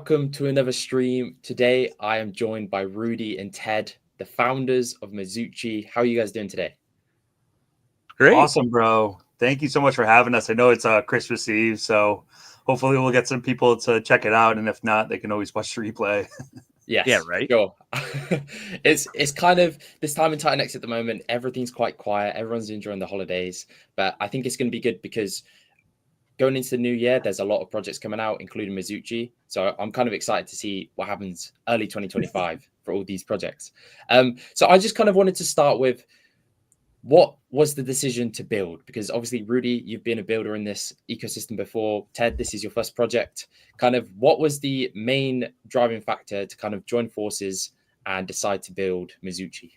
welcome to another stream. Today, I am joined by Rudy and Ted, the founders of Mizuchi. How are you guys doing today? Great. Awesome, bro. Thank you so much for having us. I know it's Christmas Eve, so hopefully we'll get some people to check it out. And if not, they can always watch the replay. Yes, yeah, right. Sure. It's kind of this time in Titan X at the moment. Everything's quite quiet. Everyone's enjoying the holidays, but I think it's going to be good because going into the new year, there's a lot of projects coming out, including Mizuchi. So I'm kind of excited to see what happens early 2025 for all these projects. So I just kind of wanted to start with what was the decision to build? Because obviously, Rudy, you've been a builder in this ecosystem before. Ted, this is your first project. Kind of what was the main driving factor to kind of join forces and decide to build Mizuchi?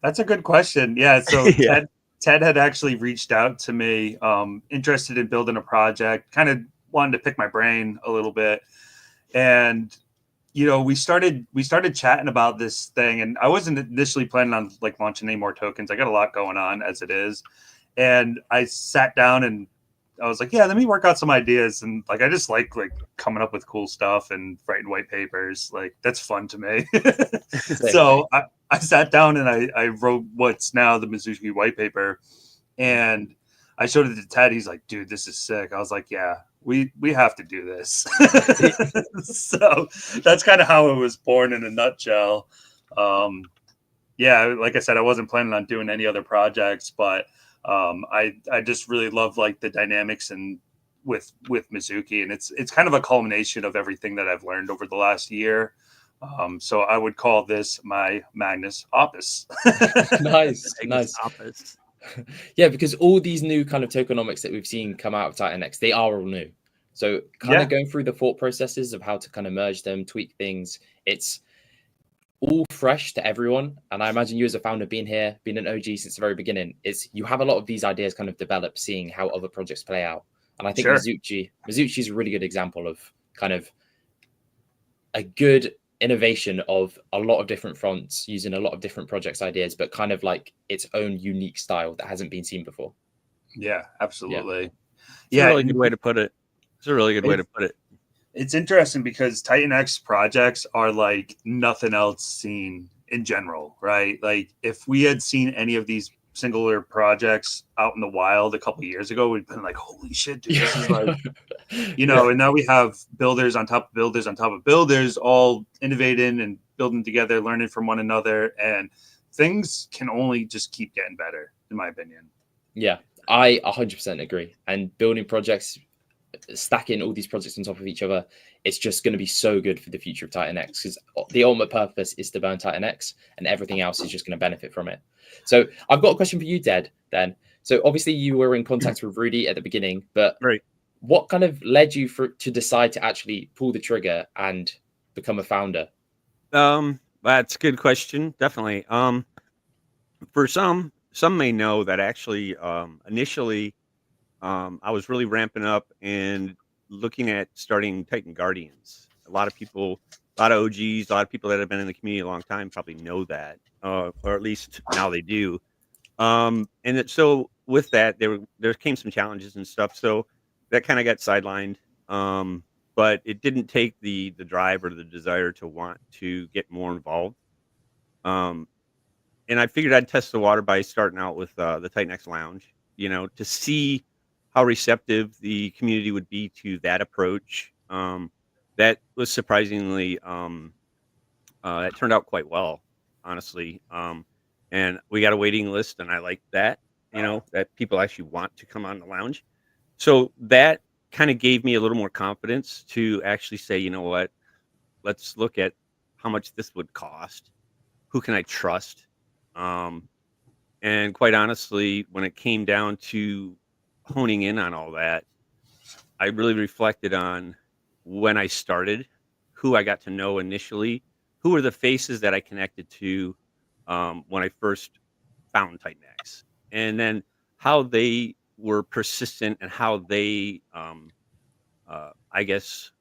That's a good question. Yeah. So Ted had actually reached out to me, interested in building a project, kind of wanted to pick my brain a little bit. And we started chatting about this thing, and I wasn't initially planning on like launching any more tokens. I got a lot going on as it is. And I sat down and I was like, yeah, let me work out some ideas. And like, I just like coming up with cool stuff and writing white papers. Like that's fun to me. So I sat down and I wrote what's now the Mizuchi white paper, and I showed it to Ted. He's like, dude, this is sick. I was like, yeah, we have to do this. So that's kind of how it was born in a nutshell. Yeah, like I said, I wasn't planning on doing any other projects, but I just really love like the dynamics and with Mizuchi, and it's kind of a culmination of everything that I've learned over the last year. So I would call this my Magnus Opus. Nice. Opus. Yeah, because all these new kind of tokenomics that we've seen come out of Titan X, they are all new. So kind of going through the thought processes of how to kind of merge them, tweak things, it's all fresh to everyone. And I imagine you as a founder being here, being an OG since the very beginning, you have a lot of these ideas kind of develop, seeing how other projects play out. And I think Mizuchi is a really good example of kind of a good innovation of a lot of different fronts using a lot of different projects ideas, but kind of like its own unique style that hasn't been seen before. Yeah, absolutely. It's a really good way to put it. It's interesting because Titan X projects are like nothing else seen in general, right? Like if we had seen any of these singular projects out in the wild a couple of years ago, we'd been like, holy shit, dude, this is like, and now we have builders on top of builders on top of builders, all innovating and building together, learning from one another. And things can only just keep getting better, in my opinion. Yeah, I 100% agree. And building projects, stacking all these projects on top of each other, it's just going to be so good for the future of Titan X, because the ultimate purpose is to burn Titan X and everything else is just going to benefit from it. So I've got a question for you, Ted, then. So obviously you were in contact with Rudy at the beginning, but what kind of led you to decide to actually pull the trigger and become a founder? That's a good question. Definitely. For some may know that actually initially I was really ramping up and looking at starting Titan Guardians. A lot of people, a lot of OGs, a lot of people that have been in the community a long time probably know that, or at least now they do. So with that, there came some challenges and stuff. So that kind of got sidelined. But it didn't take the drive or the desire to want to get more involved. And I figured I'd test the water by starting out with the Titan X Lounge, to see how receptive the community would be to that approach. That was surprisingly, that turned out quite well, honestly. And we got a waiting list, and I like that, that people actually want to come on the lounge. So that kind of gave me a little more confidence to actually say, you know what, let's look at how much this would cost. Who can I trust? And quite honestly, when it came down to honing in on all that, I really reflected on when I started, who I got to know initially, who were the faces that I connected to when I first found Titan X, and then how they were persistent and how they, I guess,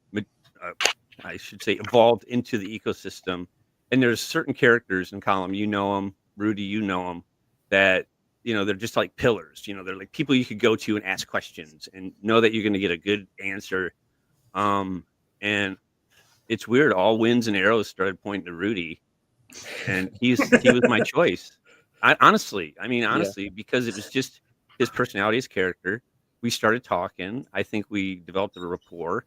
I should say, evolved into the ecosystem. And there's certain characters in Callum, you know them, Rudy, you know them, that they're just like pillars. They're like people you could go to and ask questions and know that you're going to get a good answer. And it's weird. All winds and arrows started pointing to Rudy, and he was my choice. Honestly, Yeah. because it was just his personality, his character. We started talking. I think we developed a rapport.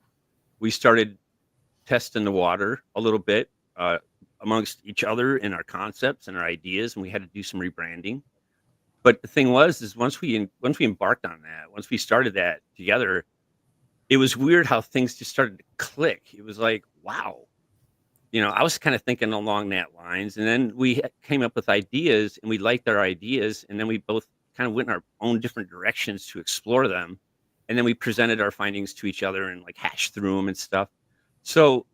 We started testing the water a little bit amongst each other in our concepts and our ideas, and we had to do some rebranding. But the thing is once we embarked on that, once we started that together, it was weird how things just started to click. It was like, wow, I was kind of thinking along that lines, and then we came up with ideas, and we liked our ideas, and then we both kind of went in our own different directions to explore them, and then we presented our findings to each other and like hashed through them and stuff. So,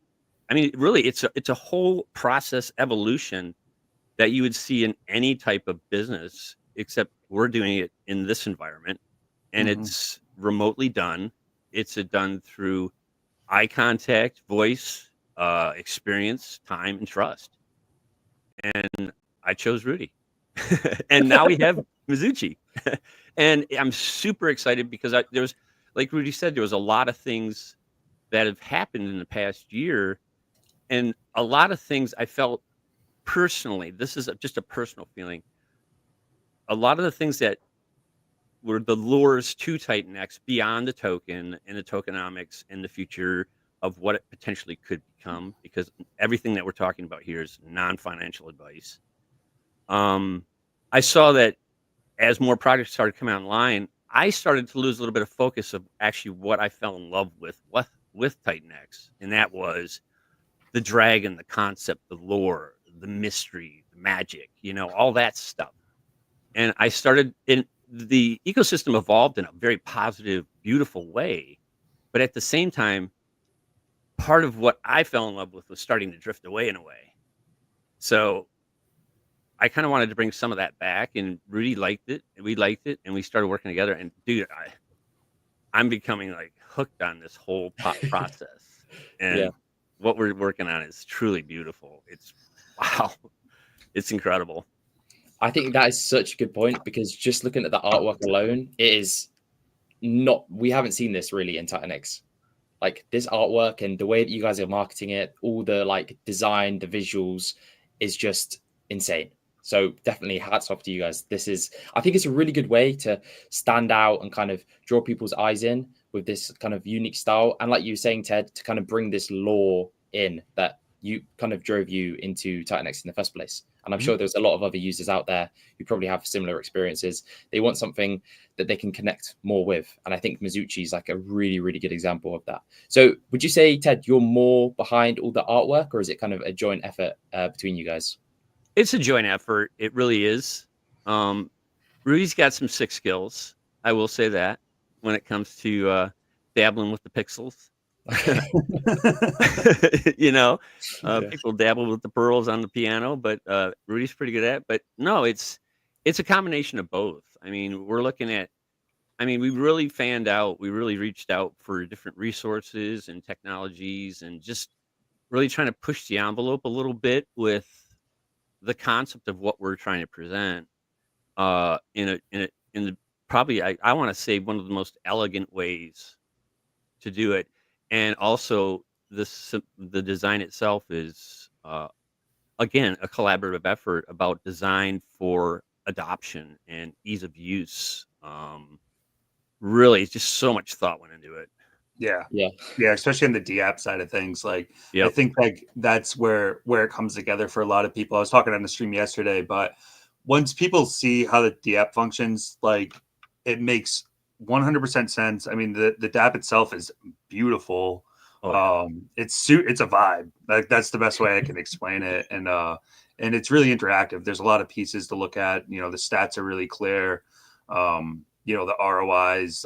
really, it's a whole process evolution that you would see in any type of business, except we're doing it in this environment, and Mhm. it's remotely done. It's done through eye contact, voice, experience, time, and trust. And I chose Rudy. And now we have Mizuchi. And I'm super excited because there's, like Rudy said, there was a lot of things that have happened in the past year. And a lot of things I felt personally, this is just a personal feeling. A lot of the things that were the lures to Titan X beyond the token and the tokenomics and the future of what it potentially could become, because everything that we're talking about here is non-financial advice. I saw that as more projects started coming online, I started to lose a little bit of focus of actually what I fell in love with Titan X, and that was the dragon, the concept, the lore, the mystery, the magic, all that stuff. And I started in the ecosystem evolved in a very positive, beautiful way. But at the same time, part of what I fell in love with was starting to drift away in a way. So I kind of wanted to bring some of that back, and Rudy liked it, and we liked it, and we started working together. And dude, I'm becoming like hooked on this whole process. Yeah. And what we're working on is truly beautiful. It's wow, it's incredible. I think that is such a good point, because just looking at the artwork alone, it is not, we haven't seen this really in Titan X. Like this artwork and the way that you guys are marketing it, all the like design, the visuals is just insane. So definitely hats off to you guys. I think it's a really good way to stand out and kind of draw people's eyes in with this kind of unique style. And like you were saying, Ted, to kind of bring this lore in that you kind of drove you into Titan X in the first place. And I'm sure there's a lot of other users out there who probably have similar experiences. They want something that they can connect more with. And I think Mizuchi is like a really, really good example of that. So would you say, Ted, you're more behind all the artwork, or is it kind of a joint effort between you guys? It's a joint effort. It really is. Rudy's got some sick skills. I will say that when it comes to dabbling with the pixels. Okay. Yeah. People dabble with the pearls on the piano, but Rudy's pretty good at it. But no, it's a combination of both. We're looking at. We really fanned out. We really reached out for different resources and technologies, and just really trying to push the envelope a little bit with the concept of what we're trying to present. In the probably I want to say one of the most elegant ways to do it, and also the design itself is again a collaborative effort about design for adoption and ease of use. Really, just so much thought went into it. Yeah. Yeah. Yeah, especially on the DApp side of things. Like I Yep. think like that's where it comes together for a lot of people. I was talking on the stream yesterday, but once people see how the DApp functions, like it makes 100% sense. The DApp itself is beautiful. Oh, yeah. It's a vibe. Like that's the best way I can explain it. And it's really interactive. There's a lot of pieces to look at. The stats are really clear. The ROIs,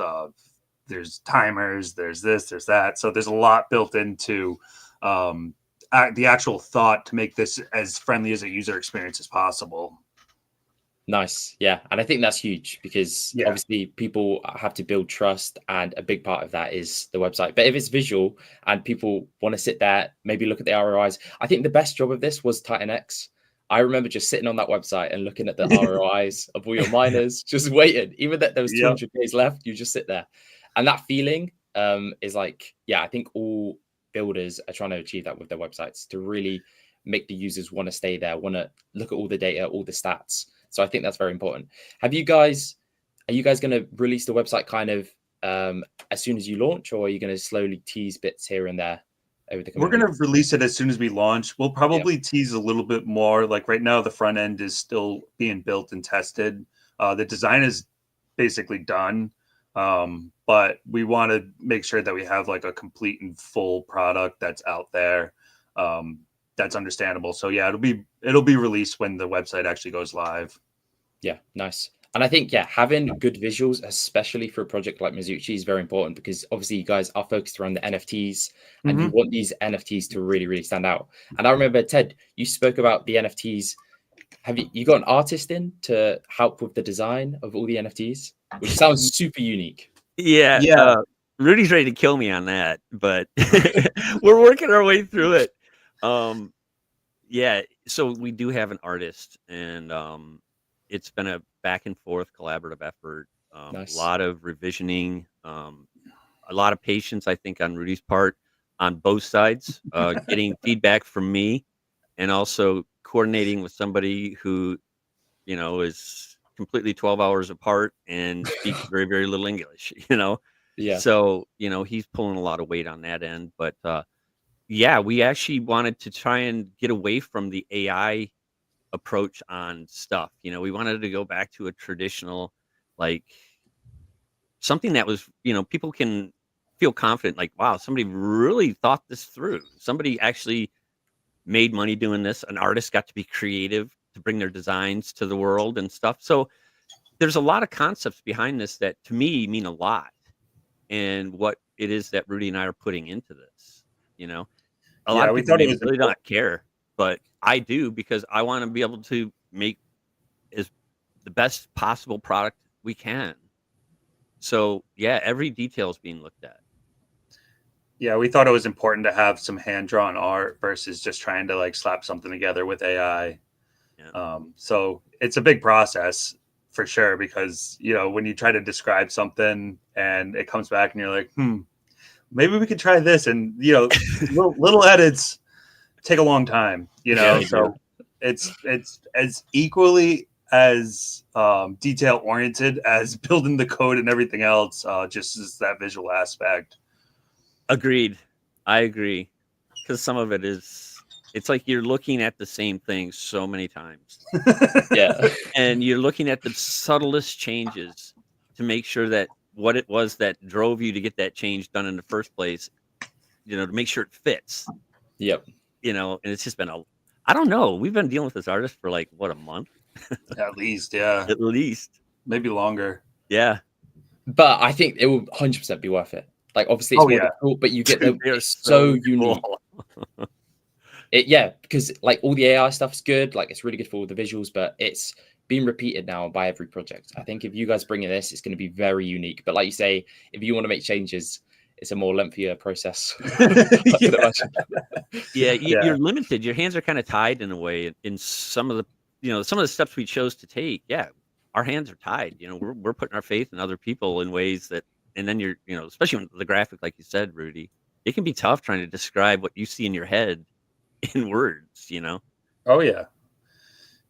there's timers, there's this, there's that. So there's a lot built into the actual thought to make this as friendly as a user experience as possible. Nice. Yeah. And I think that's huge, because obviously people have to build trust, and a big part of that is the website. But if it's visual and people want to sit there, maybe look at the ROIs, I think the best job of this was Titan X. I remember just sitting on that website and looking at the ROIs of all your miners, just waiting. Even that there was 200 days left, you just sit there. And that feeling is like, yeah, I think all builders are trying to achieve that with their websites, to really make the users want to stay there, want to look at all the data, all the stats. So I think that's very important. Are you guys going to release the website kind of as soon as you launch, or are you going to slowly tease bits here and there over the coming We're going to weeks? release it as soon as we launch. We'll probably tease a little bit more. Like right now, the front end is still being built and tested. The design is basically done. But we want to make sure that we have like a complete and full product that's out there. That's understandable. So yeah, it'll be released when the website actually goes live. Yeah, nice. And I think, having good visuals, especially for a project like Mizuchi, is very important, because obviously you guys are focused around the NFTs and you want these NFTs to really, really stand out. And I remember, Ted, you spoke about the NFTs. Have you got an artist in to help with the design of all the NFTs, which sounds super unique? Yeah. Rudy's ready to kill me on that, but we're working our way through it. Yeah, so we do have an artist, and it's been a back and forth collaborative effort. Nice. A lot of revisioning, a lot of patience, I think, on Rudy's part on both sides, getting feedback from me, and also coordinating with somebody who, is completely 12 hours apart and speaks very, very little English, Yeah. So, he's pulling a lot of weight on that end. But yeah, we actually wanted to try and get away from the AI approach on stuff. We wanted to go back to a traditional, like, something that was, people can feel confident, like, wow, somebody really thought this through. Somebody actually made money doing this. An artist got to be creative to bring their designs to the world and stuff. So there's a lot of concepts behind this that to me mean a lot, and what it is that Rudy and I are putting into this. A lot of We people thought it may was really important. not care, but I do, because I want to be able to make as the best possible product we can. So yeah, every detail is being looked at. Yeah, we thought it was important to have some hand-drawn art versus just trying to like slap something together with AI. Yeah. So it's a big process for sure, because when you try to describe something and it comes back and you're like, maybe we could try this, and little edits take a long time. Yeah, So it's as equally as detail oriented as building the code and everything else. Just as that visual aspect. Agreed. I agree. Because some of it it's like you're looking at the same thing so many times. Yeah. And you're looking at the subtlest changes to make sure that what it was that drove you to get that change done in the first place, to make sure it fits. Yep. And it's just been I don't know. We've been dealing with this artist for like, what, a month? At least, yeah. At least. Maybe longer. Yeah. But I think it will 100% be worth it. Like, obviously, it's more difficult, but you get it's so unique. Cool. Because like all the AI stuff's good. Like, it's really good for all the visuals, but it's being repeated now by every project. I think if you guys bring in this, it's going to be very unique. But like you say, if you want to make changes, it's a more lengthier process. You're limited. Your hands are kind of tied in a way. In some of the steps we chose to take, our hands are tied. We're putting our faith in other people in ways that, and then you're, especially with the graphic, like you said, Rudy, it can be tough trying to describe what you see in your head in words. Oh yeah.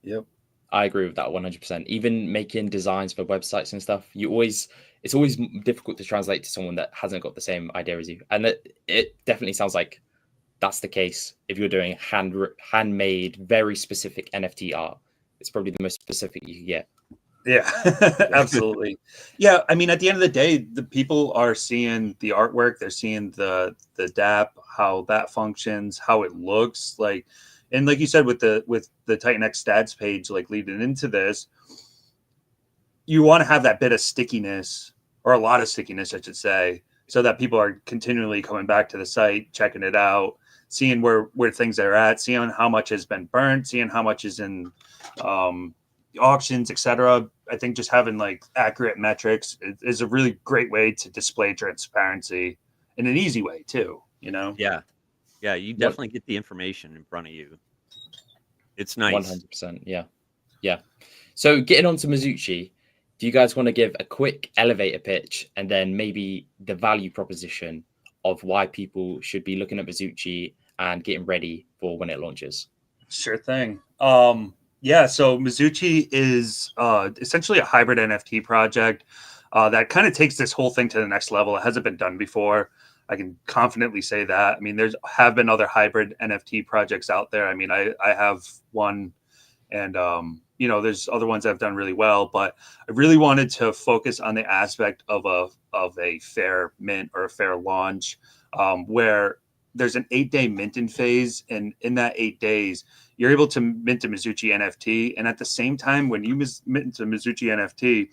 Yep. I agree with that 100%. Even making designs for websites and stuff, it's always difficult to translate to someone that hasn't got the same idea as you. And it definitely sounds like that's the case if you're doing handmade, very specific NFT art. It's probably the most specific you can get. Yeah, absolutely. Yeah, I mean, at the end of the day, the people are seeing the artwork. They're seeing the DApp, how that functions, how it looks like. And like you said, with the Titan X stats page, like leading into this, you want to have that bit of stickiness, or a lot of stickiness, I should say, so that people are continually coming back to the site, checking it out, seeing where things are at, seeing how much has been burnt, seeing how much is in auctions, etc. I think just having like accurate metrics is a really great way to display transparency in an easy way too. Yeah, you definitely get the information in front of you. It's nice. 100%. Yeah. So getting on to Mizuchi, do you guys want to give a quick elevator pitch and then maybe the value proposition of why people should be looking at Mizuchi and getting ready for when it launches? Sure thing. Yeah, so Mizuchi is essentially a hybrid NFT project that kind of takes this whole thing to the next level. It hasn't been done before. I can confidently say that. I mean, there's have been other hybrid NFT projects out there. I mean, I have one, and there's other ones that have done really well. But I really wanted to focus on the aspect of a fair mint or a fair launch, where there's an 8-day minting phase, and in that 8 days you're able to mint a Mizuchi NFT. And at the same time, when you mint a Mizuchi NFT,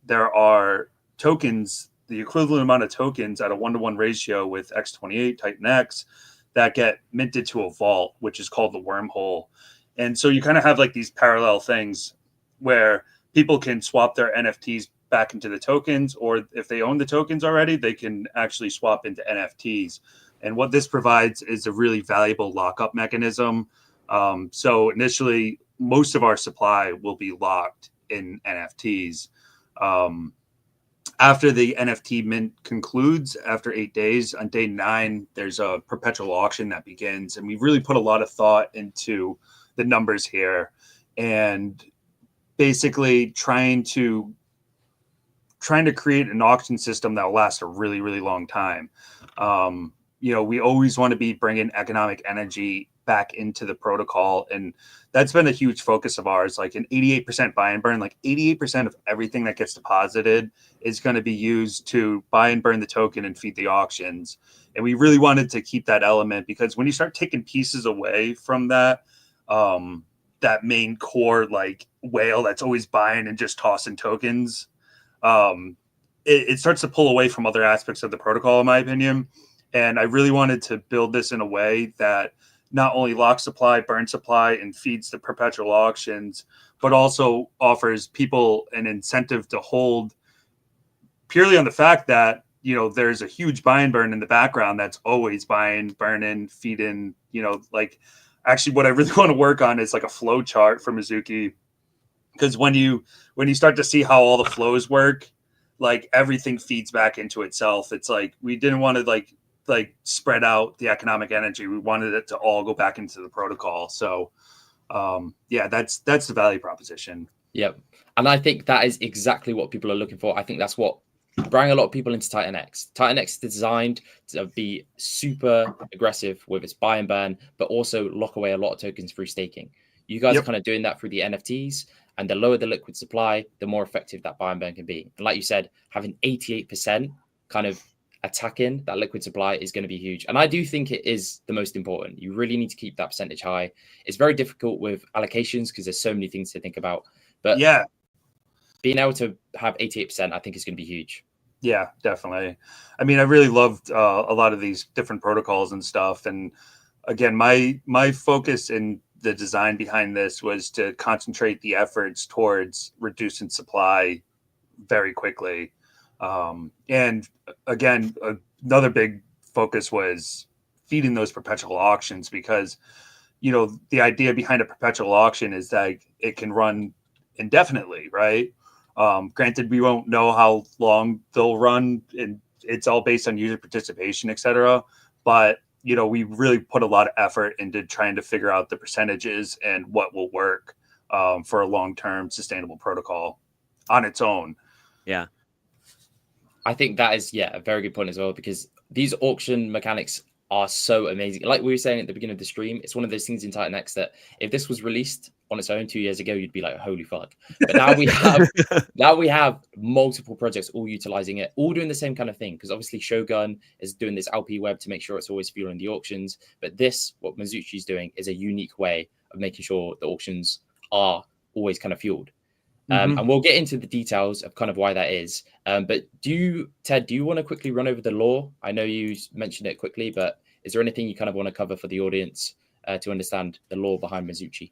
there are tokens, the equivalent amount of tokens at a 1-to-1 ratio with X28 Titan X, that get minted to a vault, which is called the wormhole. And so you kind of have like these parallel things where people can swap their NFTs back into the tokens, or if they own the tokens already, they can actually swap into NFTs. And what this provides is a really valuable lockup mechanism. So initially, most of our supply will be locked in NFTs. After the NFT mint concludes, after 8 days, on day 9, there's a perpetual auction that begins. And we've really put a lot of thought into the numbers here, and basically trying to create an auction system that will last a really, really long time. We always want to be bringing economic energy back into the protocol, and that's been a huge focus of ours. Like an 88% buy and burn, like 88% of everything that gets deposited is going to be used to buy and burn the token and feed the auctions. And we really wanted to keep that element, because when you start taking pieces away from that, that main core like whale that's always buying and just tossing tokens, it starts to pull away from other aspects of the protocol, in my opinion. And I really wanted to build this in a way that not only locks supply, burns supply, and feeds the perpetual auctions, but also offers people an incentive to hold, purely on the fact that, there's a huge buy and burn in the background that's always buying, burning, feeding, like actually what I really want to work on is like a flow chart for Mizuchi. Because when you start to see how all the flows work, like everything feeds back into itself. It's like we didn't want to like spread out the economic energy. We wanted it to all go back into the protocol. So that's the value proposition. Yep. And I think that is exactly what people are looking for. I think that's what bring a lot of people into Titan X. Titan X is designed to be super aggressive with its buy and burn, but also lock away a lot of tokens through staking. You guys are kind of doing that through the NFTs, and the lower the liquid supply, the more effective that buy and burn can be. And like you said, having 88% kind of attacking that liquid supply is going to be huge. And I do think it is the most important. You really need to keep that percentage high. It's very difficult with allocations because there's so many things to think about. But yeah, being able to have 88%, I think is going to be huge. Yeah, definitely. I mean, I really loved a lot of these different protocols and stuff. And again, my focus in the design behind this was to concentrate the efforts towards reducing supply very quickly. And again, another big focus was feeding those perpetual auctions, because, the idea behind a perpetual auction is that it can run indefinitely, right? Granted, we won't know how long they'll run, and it's all based on user participation, et cetera. But, we really put a lot of effort into trying to figure out the percentages and what will work for a long-term sustainable protocol on its own. Yeah. I think that is, a very good point as well, because these auction mechanics are so amazing. Like we were saying at the beginning of the stream, it's one of those things in Titan X that if this was released on its own 2 years ago, you'd be like, holy fuck. But now we have multiple projects all utilizing it, all doing the same kind of thing. Because obviously Shogun is doing this LP web to make sure it's always fueling the auctions. But this, what Mizuchi is doing, is a unique way of making sure the auctions are always kind of fueled. And we'll get into the details of kind of why that is. But Ted, do you want to quickly run over the lore? I know you mentioned it quickly, but is there anything you kind of want to cover for the audience to understand the lore behind Mizuchi?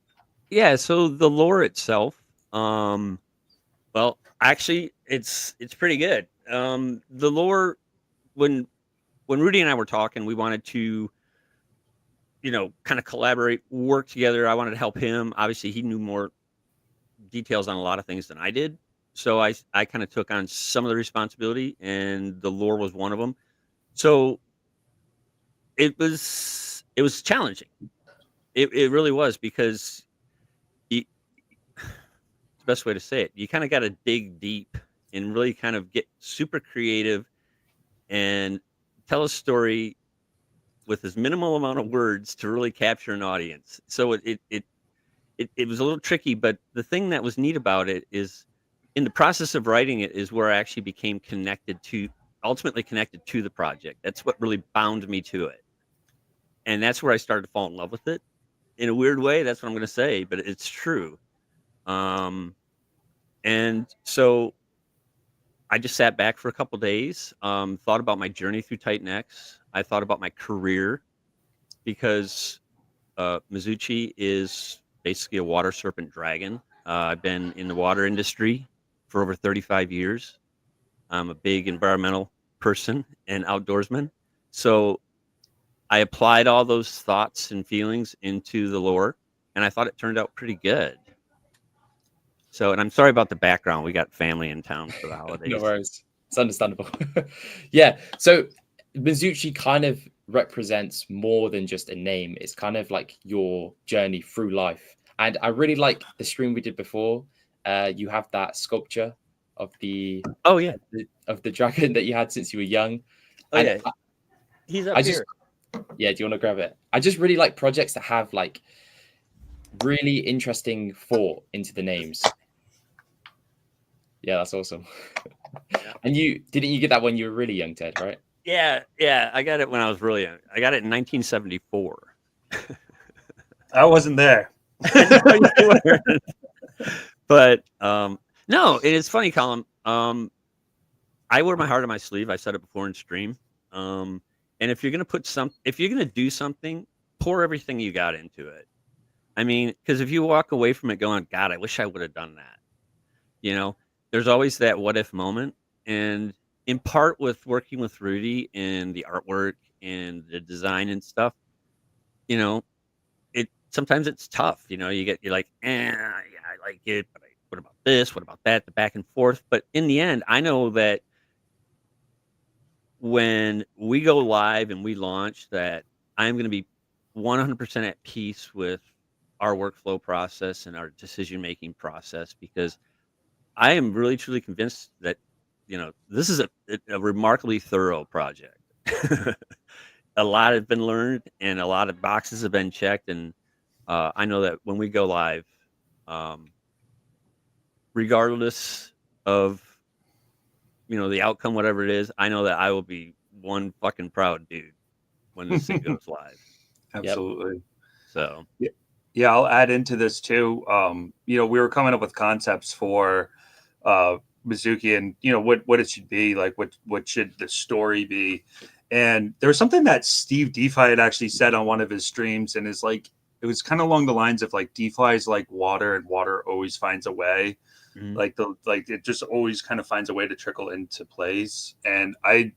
Yeah, so the lore itself, well, actually, it's pretty good. The lore, when Rudy and I were talking, we wanted to, kind of collaborate, work together. I wanted to help him. Obviously, he knew more details on a lot of things than I did. So I kind of took on some of the responsibility, and the lore was one of them. So it was challenging. It really was, because you, the best way to say it, you kind of got to dig deep and really kind of get super creative and tell a story with as minimal amount of words to really capture an audience. So it was a little tricky, but the thing that was neat about it is, in the process of writing it, is where I actually became ultimately connected to the project. That's what really bound me to it. And that's where I started to fall in love with it. In a weird way, that's what I'm going to say, but it's true. And so I just sat back for a couple days, thought about my journey through Titan X. I thought about my career, because Mizuchi is basically a water serpent dragon. I've been in the water industry for over 35 years. I'm a big environmental person and outdoorsman. So I applied all those thoughts and feelings into the lore, and I thought it turned out pretty good. So, and I'm sorry about the background. We got family in town for the holidays. No worries. It's understandable. Yeah. So Mizuchi kind of represents more than just a name. It's kind of like your journey through life. And I really like the stream we did before. You have that sculpture of the Oh yeah, of the dragon that you had since you were young. oh And yeah. He's up I here. yeah, do you want to grab it? I just really like projects that have like really interesting thought into the names. Yeah, that's awesome. And didn't you get that when you were really young, Ted, right? Yeah, I got it when I was really young. I got it in 1974. I wasn't there. But no, it is funny, Callum. I wear my heart on my sleeve. I said it before in stream. And if you're gonna do something, pour everything you got into it. I mean, because if you walk away from it going, God, I wish I would have done that. There's always that what if moment. And in part, with working with Rudy and the artwork and the design and stuff, sometimes it's tough. You're like, yeah, I like it, but what about this? What about that? The back and forth. But in the end, I know that when we go live and we launch, that I'm going to be 100% at peace with our workflow process and our decision-making process, because I am really truly convinced that, this is a remarkably thorough project. A lot has been learned and a lot of boxes have been checked. And I know that when we go live, regardless of, the outcome, whatever it is, I know that I will be one fucking proud dude when this thing goes live. Absolutely. Yep. So yeah, I'll add into this too. We were coming up with concepts for Mizuki, and what it should be like, what should the story be. And there was something that Steve DeFi had actually said on one of his streams, and is like, it was kind of along the lines of like, DeFi is like water, and water always finds a way. mm-hmm. Like it just always kind of finds a way to trickle into place. And I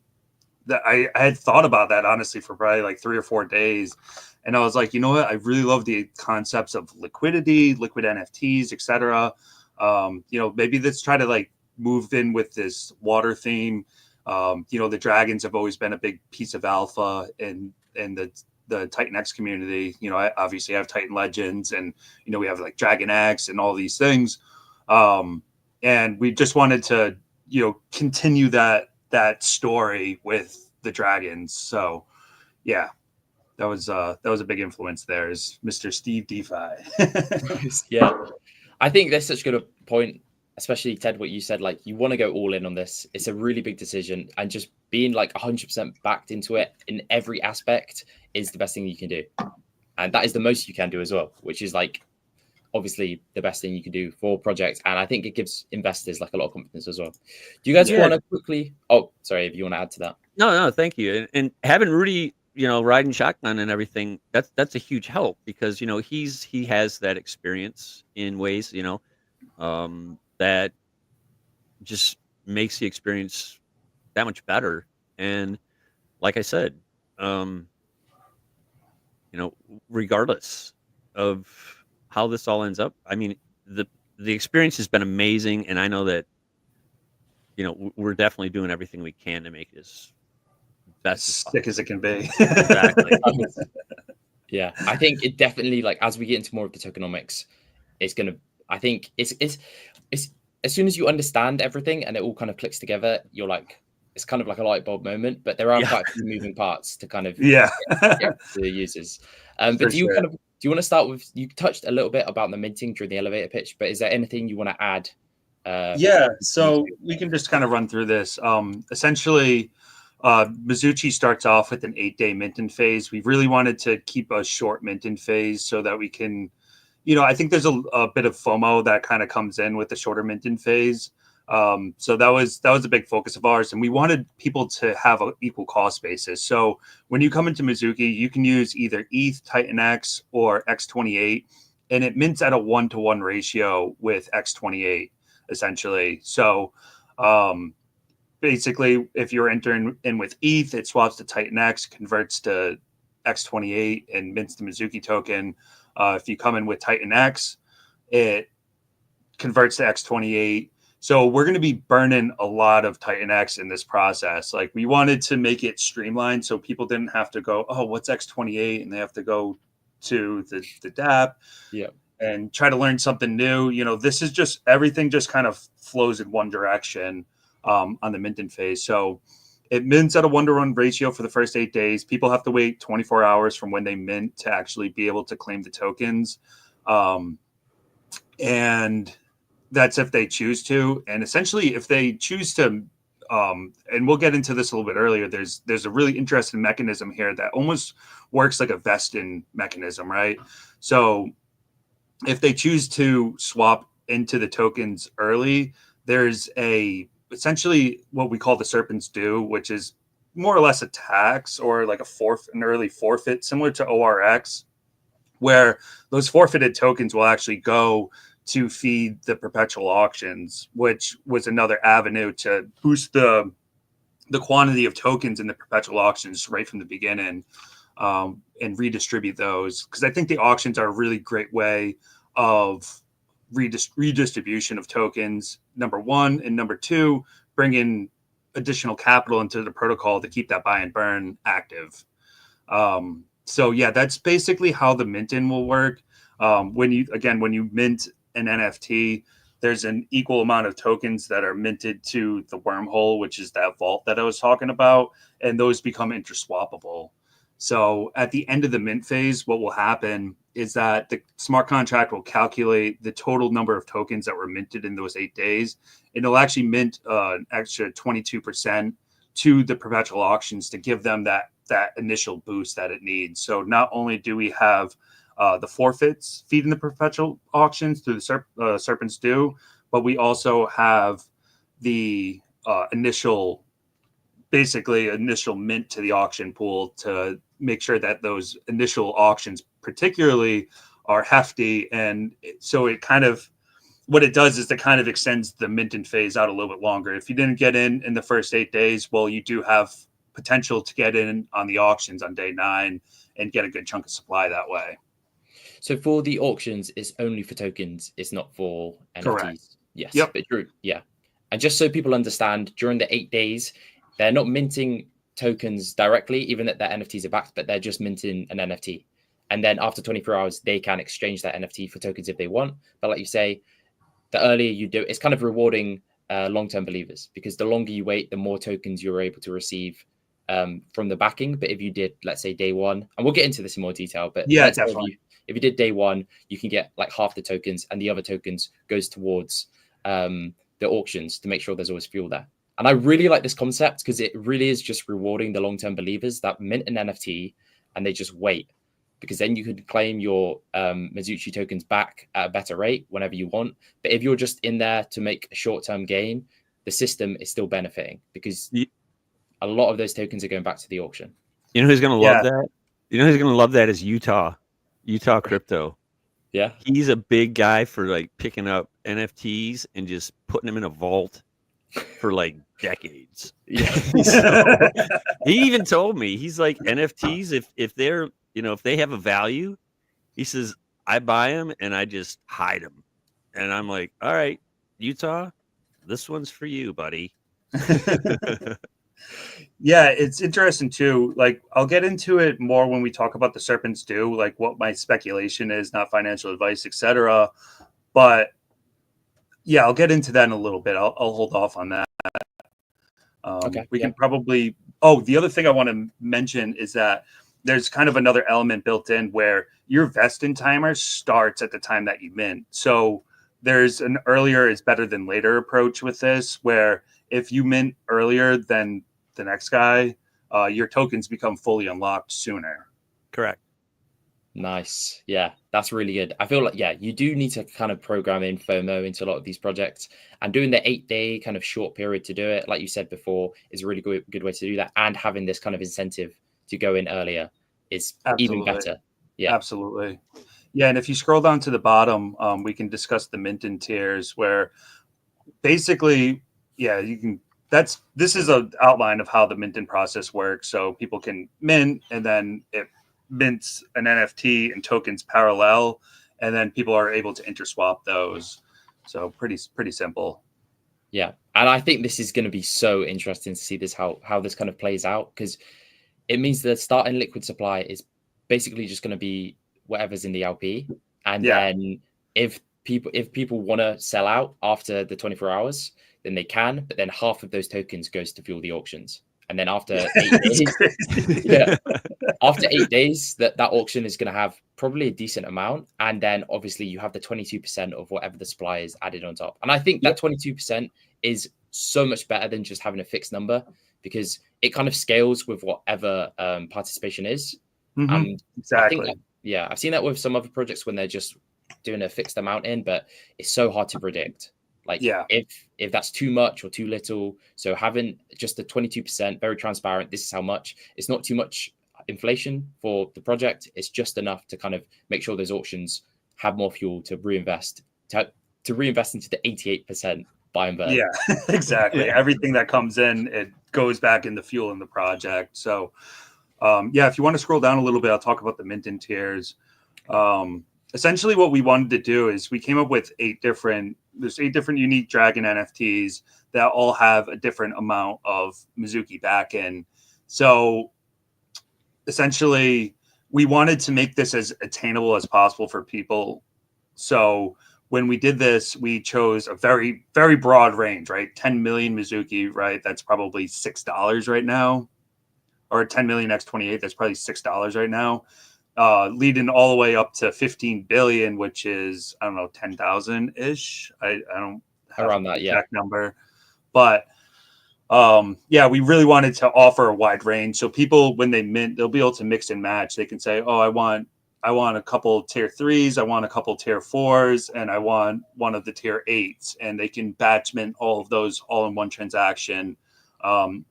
had thought about that honestly for probably like 3 or 4 days. And I was like, you know what? I really love the concepts of liquidity, liquid NFTs, etc. Maybe let's try to like move in with this water theme. The dragons have always been a big piece of alpha in the Titan X community. I obviously have Titan Legends, and we have like Dragon X and all these things. And we just wanted to continue that story with the dragons. So yeah, that was a big influence there, is Mr. Steve DeFi. Yeah, I think that's such a good point, especially Ted, what you said, like you want to go all in on this. It's a really big decision, and just being like 100% backed into it in every aspect is the best thing you can do. And that is the most you can do as well, which is like obviously the best thing you can do for projects. And I think it gives investors like a lot of confidence as well. Do you guys want to quickly, sorry, if you want to add to that? No, thank you. And having Rudy, riding shotgun and everything, that's a huge help, because he has that experience in ways that just makes the experience that much better. And like I said, regardless of how this all ends up, I mean, the experience has been amazing, and I know that we're definitely doing everything we can to make it as That's sick as it can be. exactly. Yeah, I think it definitely, like, as we get into more of the tokenomics, it's gonna. I think it's as soon as you understand everything and it all kind of clicks together, you're like, it's kind of like a light bulb moment. But there are Yeah. quite a few moving parts to kind of Yeah, get to the users. But for do you sure. kind of do you want to start with? You touched a little bit about the minting during the elevator pitch, but is there anything you want to add? Yeah, so we can just kind of run through this. Essentially, Mizuchi starts off with an 8-day minting phase. We really wanted to keep a short minting phase so that we can, I think there's a bit of FOMO that kind of comes in with the shorter minting phase. So that was a big focus of ours, and we wanted people to have an equal cost basis. So when you come into Mizuki, you can use either ETH, Titan X, or X28, and it mints at a 1-to-1 ratio with X28, essentially. So basically, if you're entering in with ETH, it swaps to Titan X, converts to X28, and mints the Mizuki token. If you come in with Titan X, it converts to X28. So we're going to be burning a lot of Titan X in this process. Like, we wanted to make it streamlined so people didn't have to go, oh, what's X28? And they have to go to the DApp and try to learn something new. This is just, everything just kind of flows in one direction on the minting phase. So it mints at a 1-to-1 ratio for the first 8 days. People have to wait 24 hours from when they mint to actually be able to claim the tokens. And that's if they choose to. And essentially, if they choose to, and we'll get into this a little bit earlier, there's a really interesting mechanism here that almost works like a vesting mechanism, right? So if they choose to swap into the tokens early, there's essentially what we call the Serpent's Due, which is more or less a tax or like an early forfeit, similar to ORX, where those forfeited tokens will actually go to feed the perpetual auctions, which was another avenue to boost the quantity of tokens in the perpetual auctions right from the beginning, and redistribute those. Because I think the auctions are a really great way of redistribution of tokens, number one, and number two, bring in additional capital into the protocol to keep that buy and burn active. So yeah, that's basically how the minting will work. When you mint an NFT, there's an equal amount of tokens that are minted to the wormhole, which is that vault that I was talking about, and those become interswappable. So at the end of the mint phase, what will happen is that the smart contract will calculate the total number of tokens that were minted in those 8 days, and it'll actually mint an extra 22% to the perpetual auctions to give them that initial boost that it needs. So not only do we have the forfeits feeding the perpetual auctions through the Serpent's Due, but we also have the initial mint to the auction pool to make sure that those initial auctions particularly are hefty. And so it kind of, what it does is it kind of extends the minting phase out a little bit longer. If you didn't get in the first 8 days, well, you do have potential to get in on the auctions on day 9 and get a good chunk of supply that way. So for the auctions, it's only for tokens. It's not for NFTs. Correct. Yes. Yep. But true. Yeah. And just so people understand, during the 8 days, they're not minting tokens directly, even that their NFTs are backed, but they're just minting an NFT. And then after 24 hours, they can exchange that NFT for tokens if they want. But like you say, the earlier you do, it's kind of rewarding long-term believers, because the longer you wait, the more tokens you're able to receive from the backing. But if you did, let's say, day 1, and we'll get into this in more detail, but yeah, definitely. If you did day 1, you can get like half the tokens, and the other tokens goes towards the auctions to make sure there's always fuel there. And I really like this concept because it really is just rewarding the long-term believers that mint an NFT and they just wait, because then you can claim your Mizuchi tokens back at a better rate whenever you want. But if you're just in there to make a short-term gain, the system is still benefiting, because a lot of those tokens are going back to the auction. You know who's going to love that? You know who's going to love that is Utah Crypto. Yeah. He's a big guy for like picking up NFTs and just putting them in a vault for like decades. Yeah. So, he even told me, he's like, NFTs, if they're, if they have a value, he says, I buy them and I just hide them. And I'm like, all right, Utah, this one's for you, buddy. Yeah, it's interesting too. Like, I'll get into it more when we talk about the Serpent's Due, like what my speculation is, not financial advice, etc. But yeah, I'll get into that in a little bit. I'll hold off on that. Okay. We Yeah. can probably. Oh, the other thing I want to mention is that there's kind of another element built in where your vesting timer starts at the time that you mint. So there's an earlier is better than later approach with this, where if you mint earlier than the next guy, your tokens become fully unlocked sooner. Correct. Nice. Yeah, that's really good. I feel like, yeah, you do need to kind of program in FOMO into a lot of these projects, and doing the 8-day kind of short period to do it, like you said before, is a really good way to do that. And having this kind of incentive to go in earlier is even Absolutely. better. Yeah. Absolutely. Yeah. And if you scroll down to the bottom, we can discuss the mint in tiers where basically, yeah, you can. This is an outline of how the minting process works. So people can mint, and then it mints an NFT and tokens parallel, and then people are able to interswap those. So pretty simple. Yeah. And I think this is going to be so interesting to see this how this kind of plays out, because it means the starting liquid supply is basically just going to be whatever's in the LP. And Yeah. then if people want to sell out after the 24 hours, then they can, but then half of those tokens goes to fuel the auctions. And then after 8 days, yeah, after 8 days, that auction is going to have probably a decent amount. And then obviously you have the 22% of whatever the supply is added on top. And I think that 22% is so much better than just having a fixed number, because it kind of scales with whatever participation is. And Exactly. I think that, I've seen that with some other projects when they're just doing a fixed amount in, but it's so hard to predict. Like, if that's too much or too little. So having just the 22%, very transparent, this is how much. It's not too much inflation for the project. It's just enough to kind of make sure those auctions have more fuel to reinvest into the 88% buy and burn. Yeah, exactly. Everything that comes in, it goes back in the fuel in the project. So if you want to scroll down a little bit, I'll talk about the mint in tiers. Essentially what we wanted to do is we came up with 8 different unique Dragon NFTs that all have a different amount of Mizuchi back in. So essentially we wanted to make this as attainable as possible for people. So when we did this, we chose a very, very broad range, right? 10 million Mizuchi, right? That's probably $6 right now. Or 10 million X28, that's probably $6 right now. Leading all the way up to 15 billion, which is, I don't know, 10,000 ish. I don't have around that, exact number, but we really wanted to offer a wide range. So people, when they mint, they'll be able to mix and match. They can say, oh, I want a couple tier 3s, I want a couple tier 4s, and I want one of the tier 8s, and they can batch mint all of those all in one transaction. And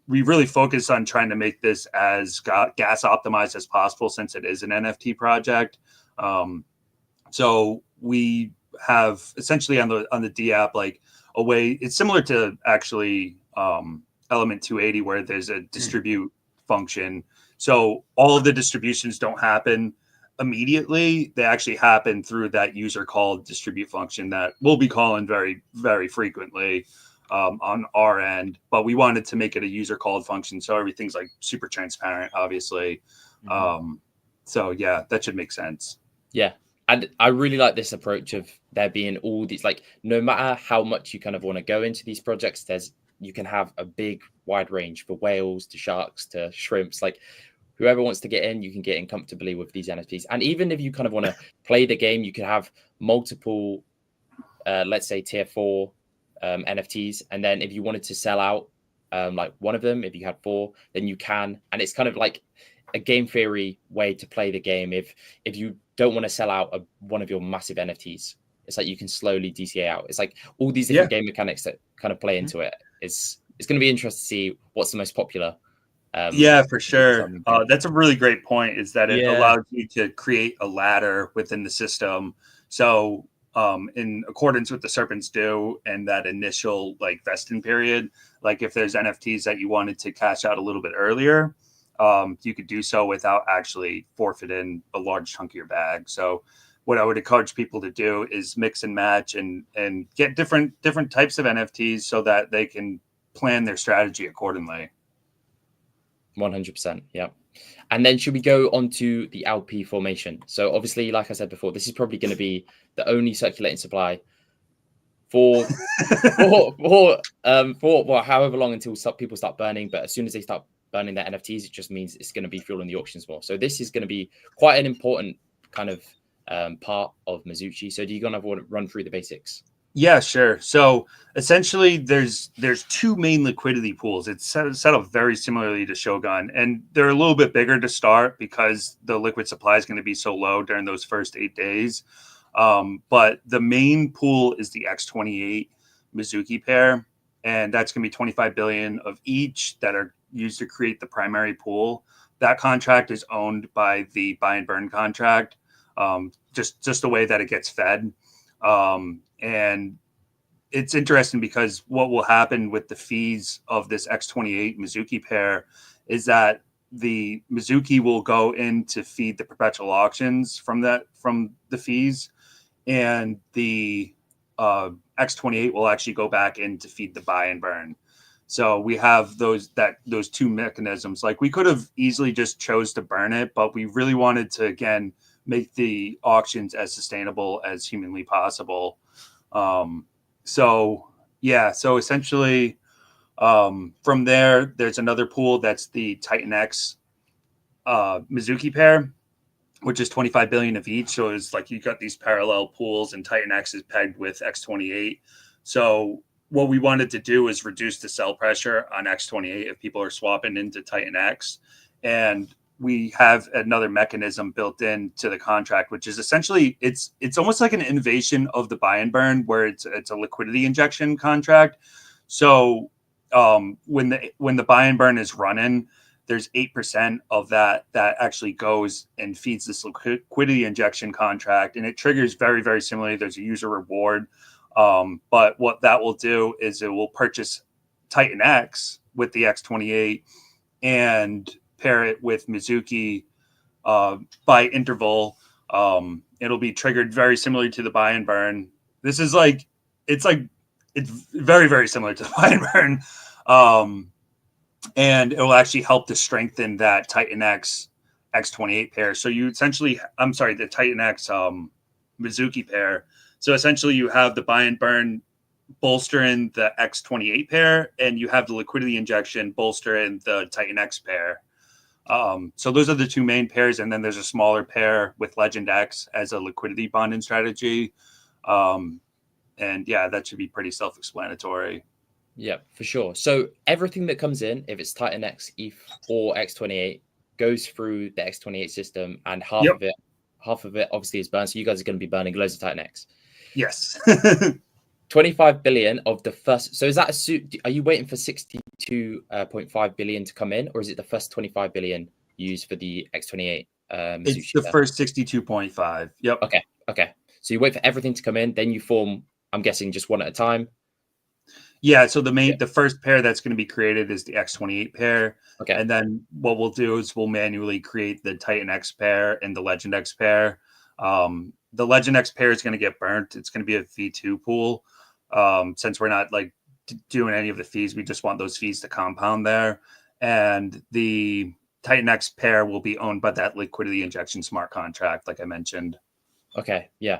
we really focus on trying to make this as gas optimized as possible, since it is an NFT project. So we have essentially on the D app, like a way, it's similar to actually Element 280, where there's a distribute function. So all of the distributions don't happen immediately. They actually happen through that user called distribute function that we'll be calling very, very frequently on our end. But we wanted to make it a user called function, so everything's like super transparent, obviously. So yeah, that should make sense. Yeah. And I really like this approach of there being all these, like, no matter how much you kind of want to go into these projects, you can have a big wide range, for whales to sharks to shrimps. Like, whoever wants to get in, you can get in comfortably with these NFTs. And even if you kind of want to play the game, you can have multiple, let's say tier 4 NFTs. And then if you wanted to sell out like one of them, if you had 4, then you can. And it's kind of like a game theory way to play the game. If you don't want to sell out one of your massive NFTs, it's like you can slowly DCA out. It's like all these different game mechanics that kind of play into it. It's going to be interesting to see what's the most popular. For sure. That's a really great point, is that it allows you to create a ladder within the system. So in accordance with the Serpent's Due and that initial like vesting period, like if there's NFTs that you wanted to cash out a little bit earlier, you could do so without actually forfeiting a large chunk of your bag. So what I would encourage people to do is mix and match and get different types of NFTs, so that they can plan their strategy accordingly. 100%. Yeah. And then should we go on to the LP formation? So obviously, like I said before, this is probably going to be the only circulating supply for however long until people start burning. But as soon as they start burning their NFTs, it just means it's going to be fueling the auctions more. So this is going to be quite an important kind of part of Mizuchi. So do you want to run through the basics? Yeah, sure. So essentially, there's two main liquidity pools. It's set up very similarly to Shogun, and they're a little bit bigger to start because the liquid supply is going to be so low during those first 8 days. But the main pool is the X28 Mizuki pair, and that's going to be 25 billion of each that are used to create the primary pool. That contract is owned by the buy and burn contract, just the way that it gets fed. And it's interesting because what will happen with the fees of this X28 Mizuki pair is that the Mizuki will go in to feed the perpetual auctions from the fees, and the X28 will actually go back in to feed the buy and burn. So we have those two mechanisms. Like, we could have easily just chose to burn it, but we really wanted to, again, make the auctions as sustainable as humanly possible. So essentially, from there's another pool that's the Titan X Mizuki pair, which is 25 billion of each. So it's like you got these parallel pools, and Titan X is pegged with X28. So what we wanted to do is reduce the sell pressure on X28 if people are swapping into Titan X. And we have another mechanism built into the contract, which is essentially it's almost like an innovation of the buy and burn, where it's a liquidity injection contract. So when the buy and burn is running, there's 8% of that actually goes and feeds this liquidity injection contract, and it triggers very, very similarly. There's a user reward, but what that will do is it will purchase Titan X with the X28 and pair it with Mizuki by interval. It'll be triggered very similarly to the buy and burn. This is it's very, very similar to the buy and burn. And it will actually help to strengthen that Titan X X28 pair. So you essentially, the Titan X Mizuki pair. So essentially you have the buy and burn bolstering the X28 pair, and you have the liquidity injection bolstering the Titan X pair. So those are the two main pairs, and then there's a smaller pair with Legend X as a liquidity bonding strategy. And yeah, that should be pretty self-explanatory. Yeah, for sure. So everything that comes in, if it's Titan X, ETH, or X28, goes through the X28 system, and half of it obviously is burned. So you guys are going to be burning loads of Titan X. Yes. 25 billion of the first. So is that are you waiting for 62.5 billion to come in, or is it the first 25 billion used for the X28? It's the first 62.5. Yep. Okay. So you wait for everything to come in, then you form, I'm guessing, just one at a time. Yeah. So the first pair that's going to be created is the X28 pair. Okay. And then what we'll do is we'll manually create the Titan X pair and the Legend X pair. The Legend X pair is going to get burnt. It's going to be a V2 pool. Since we're not doing any of the fees, we just want those fees to compound there. And the Titan X pair will be owned by that liquidity injection smart contract, like I mentioned. Okay, yeah.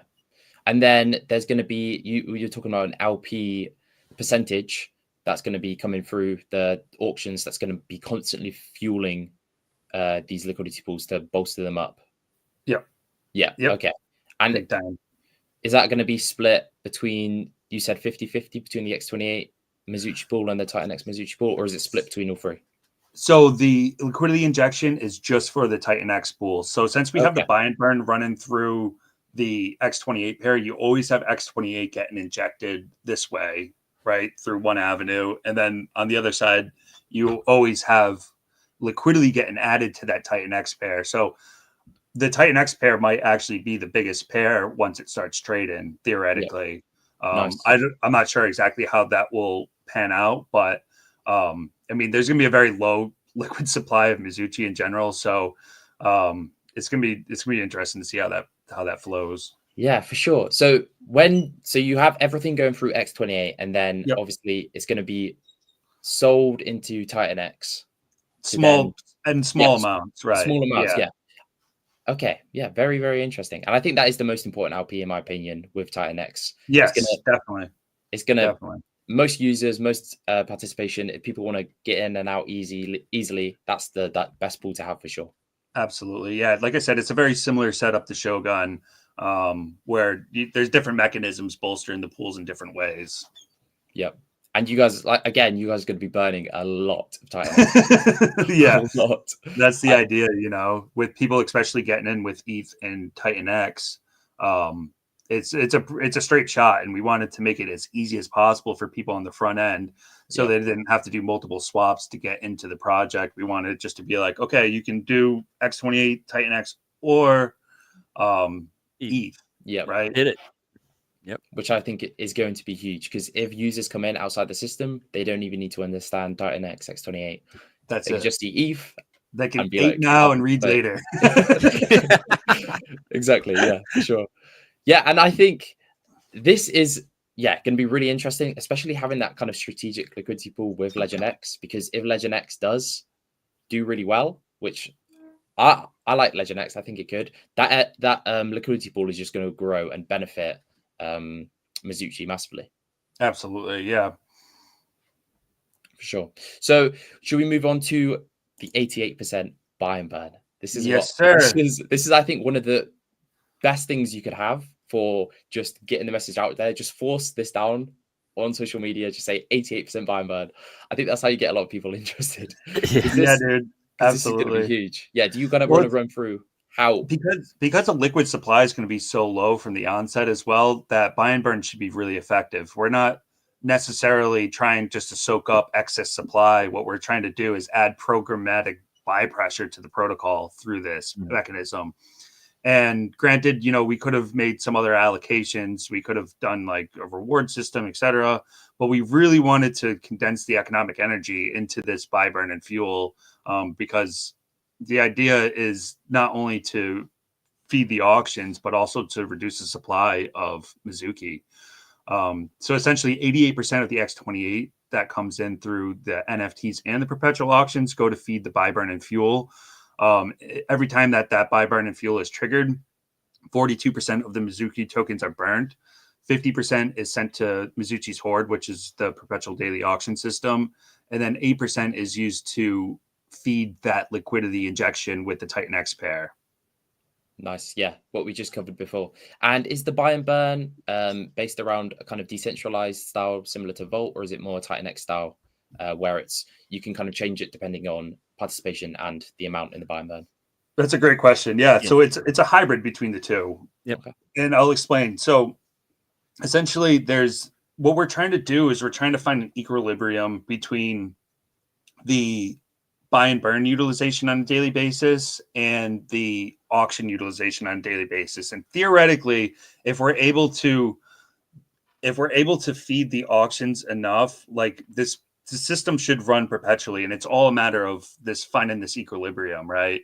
And then there's going to be, you're talking about an LP percentage that's going to be coming through the auctions, that's going to be constantly fueling these liquidity pools to bolster them up. Yep. Yeah. Yep. Okay. And is that going to be split between, you said 50-50 between the X28 Mizuchi pool and the Titan X Mizuchi pool, or is it split between all three? So the liquidity injection is just for the Titan X pool. So since we have the buy and burn running through the X28 pair, you always have X28 getting injected this way, right, through one avenue. And then on the other side, you always have liquidity getting added to that Titan X pair. So the Titan X pair might actually be the biggest pair once it starts trading, theoretically. Nice. I'm not sure exactly how that will pan out, but I mean, there's going to be a very low liquid supply of Mizuchi in general. So it's going to be interesting to see how that flows. Yeah, for sure. So you have everything going through X28, and then obviously it's going to be sold into Titan X. Small amounts, right? Small amounts, yeah. Okay, yeah, very, very interesting. And I think that is the most important LP, in my opinion, with Titan X. Yes, definitely. It's gonna most users, most participation. If people want to get in and out easily, that's that best pool to have for sure. Absolutely, yeah. Like I said, it's a very similar setup to Shogun, where there's different mechanisms bolstering the pools in different ways. Yep. And you guys, you guys are going to be burning a lot of Titan X. Yeah, a lot. That's the idea, with people especially getting in with ETH and Titan X. It's a straight shot, and we wanted to make it as easy as possible for people on the front end, so they didn't have to do multiple swaps to get into the project. We wanted it just to be like, okay, you can do X28 Titan X or ETH. Yeah, right. Hit it. Yep. Which I think is going to be huge, because if users come in outside the system, they don't even need to understand Titan X, X28. That's they it. Can just see ETH. They can eat now and read later. Exactly. Yeah, for sure. Yeah, and I think this is going to be really interesting, especially having that kind of strategic liquidity pool with Legend X, because if Legend X does do really well, which I like Legend X, I think it could, that liquidity pool is just going to grow and benefit Mizuchi massively. Absolutely, yeah. For sure. So should we move on to the 88% buy and burn? This is sir. This is I think one of the best things you could have for just getting the message out there. Just force this down on social media. Just say 88% buy and burn. I think that's how you get a lot of people interested. Yeah, dude. Absolutely. This is going to be huge. Yeah. Do you want to run through how? Because the liquid supply is going to be so low from the onset as well, that buy and burn should be really effective. We're not necessarily trying just to soak up excess supply. What we're trying to do is add programmatic buy pressure to the protocol through this mechanism. And granted, we could have made some other allocations. We could have done like a reward system, etc. But we really wanted to condense the economic energy into this buy, burn, and fuel, because the idea is not only to feed the auctions, but also to reduce the supply of Mizuchi. So essentially 88% of the X28 that comes in through the NFTs and the perpetual auctions go to feed the buy, burn, and fuel. Every time that buy, burn, and fuel is triggered, 42% of the Mizuchi tokens are burned. 50% is sent to Mizuchi's Hoard, which is the perpetual daily auction system. And then 8% is used to feed that liquidity injection with the Titan X pair. Nice. Yeah. What we just covered before. And is the buy and burn based around a kind of decentralized style similar to Vault, or is it more Titan X style where you can kind of change it depending on participation and the amount in the buy and burn? That's a great question. Yeah. So it's a hybrid between the two. Yep. Okay. And I'll explain. So essentially what we're trying to do is we're trying to find an equilibrium between the buy and burn utilization on a daily basis and the auction utilization on a daily basis. And theoretically, if we're able to feed the auctions enough, like the system should run perpetually, and it's all a matter of finding this equilibrium, right?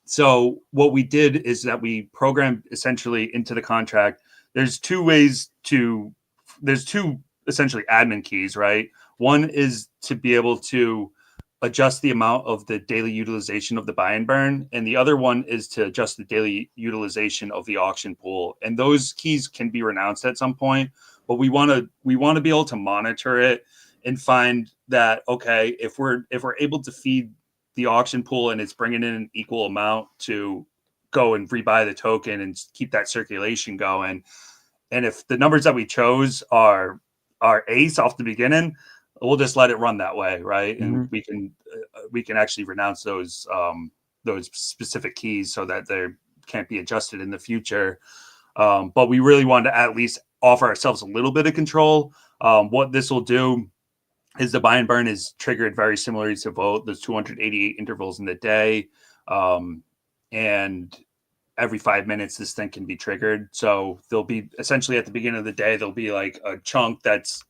So what we did is that we programmed essentially into the contract. There's two essentially admin keys, right? One is to be able to adjust the amount of the daily utilization of the buy and burn, and the other one is to adjust the daily utilization of the auction pool. And those keys can be renounced at some point, but we want to be able to monitor it and find that, okay, if we're able to feed the auction pool and it's bringing in an equal amount to go and rebuy the token and keep that circulation going, and if the numbers that we chose are ace off the beginning, we'll just let it run that way, right? And we can actually renounce those specific keys so that they can't be adjusted in the future. But we really wanted to at least offer ourselves a little bit of control. What this will do is the buy and burn is triggered very similarly to Vote. There's 288 intervals in the day, and every 5 minutes this thing can be triggered. So there'll be essentially at the beginning of the day there'll be like a chunk that's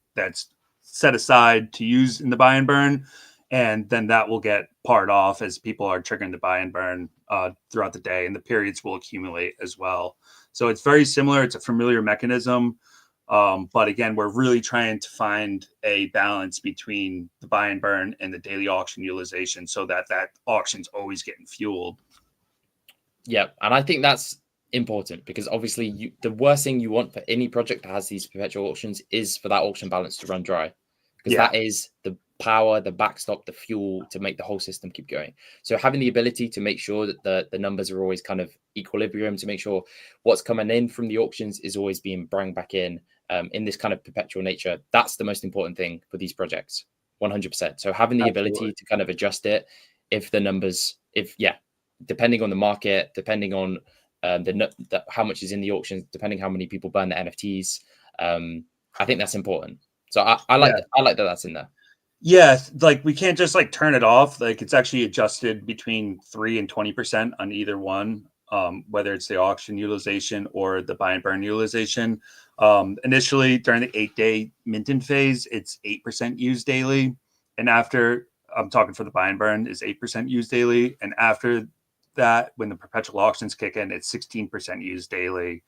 set aside to use in the buy and burn, and then that will get pared off as people are triggering the buy and burn throughout the day, and the periods will accumulate as well. So it's very similar. It's a familiar mechanism. But again, we're really trying to find a balance between the buy and burn and the daily auction utilization so that auction's always getting fueled. Yeah, and I think that's important because obviously the worst thing you want for any project that has these perpetual auctions is for that auction balance to run dry, because that is the power, the backstop, the fuel to make the whole system keep going. So having the ability to make sure that the numbers are always kind of equilibrium, to make sure what's coming in from the auctions is always being brought back in this kind of perpetual nature, that's the most important thing for these projects, 100%. So having the ability to kind of adjust it if the numbers, depending on the market, depending on how much is in the auctions, depending how many people burn the NFTs, I think that's important. So I like that that's in there. Yeah, like we can't just like turn it off. Like it's actually adjusted between 3 and 20% on either one, whether it's the auction utilization or the buy and burn utilization. Initially, during the 8-day minting phase, it's 8% used daily, and after, I'm talking for the buy and burn, is 8% used daily, and after that, when the perpetual auctions kick in, it's 16% used daily.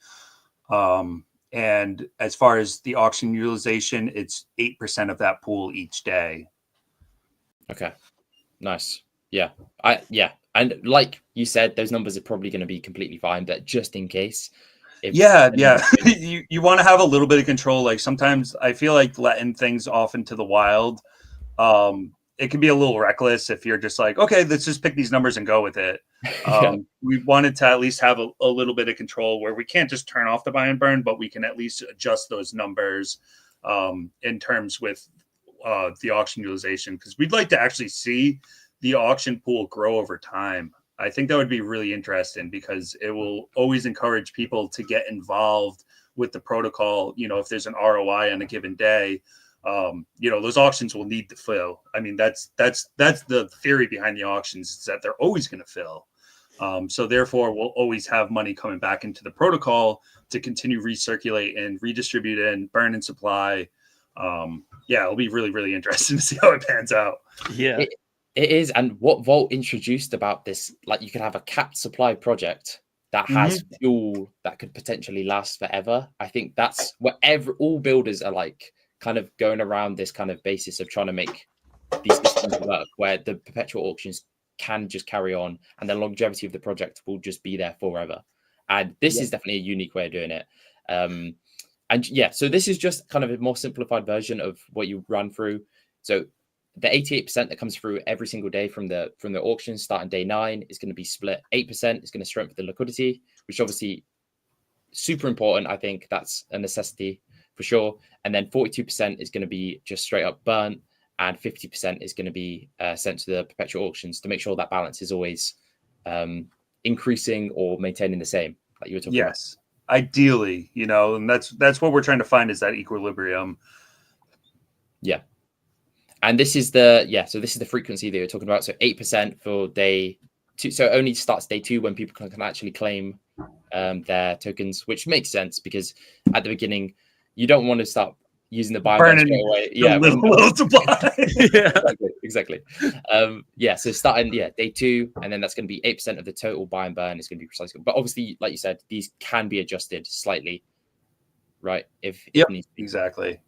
And as far as the auction utilization, it's 8% of that pool each day. Okay, nice. Yeah, and like you said, those numbers are probably going to be completely fine, but just in case. You want to have a little bit of control. Like sometimes I feel like letting things off into the wild, it can be a little reckless if you're just like, okay, let's just pick these numbers and go with it. We wanted to at least have a little bit of control where we can't just turn off the buy and burn, but we can at least adjust those numbers in terms with the auction utilization, because we'd like to actually see the auction pool grow over time. I think that would be really interesting because it will always encourage people to get involved with the protocol. You know, if there's an ROI on a given day, those auctions will need to fill. I mean, that's the theory behind the auctions, is that they're always going to fill. So therefore, we'll always have money coming back into the protocol to continue recirculate and redistribute and burn and supply. It'll be really, really interesting to see how it pans out. Yeah. It is. And what Vault introduced about this, like you could have a capped supply project that has fuel that could potentially last forever. I think that's what all builders are like kind of going around this kind of basis of trying to make these systems work, where the perpetual auctions can just carry on and the longevity of the project will just be there forever. And this is definitely a unique way of doing it. So this is just kind of a more simplified version of what you run through. So the 88% that comes through every single day from the auction starting day 9 is going to be split. 8% is going to strengthen the liquidity, which obviously super important. I think that's a necessity for sure. And then 42% is going to be just straight up burnt, and 50% is going to be sent to the perpetual auctions to make sure that balance is always increasing or maintaining the same, like you were talking about. Ideally, and that's what we're trying to find, is that equilibrium. Yeah. And this is the frequency that you're talking about. So 8% for day 2. So it only starts day 2 when people can actually claim their tokens, which makes sense because at the beginning you don't want to start using the buy and burn straight away. Yeah, little supply. Exactly. So starting day 2, and then that's going to be 8% of the total buy and burn is going to be precise. But obviously, like you said, these can be adjusted slightly, right? If needs to be. Exactly.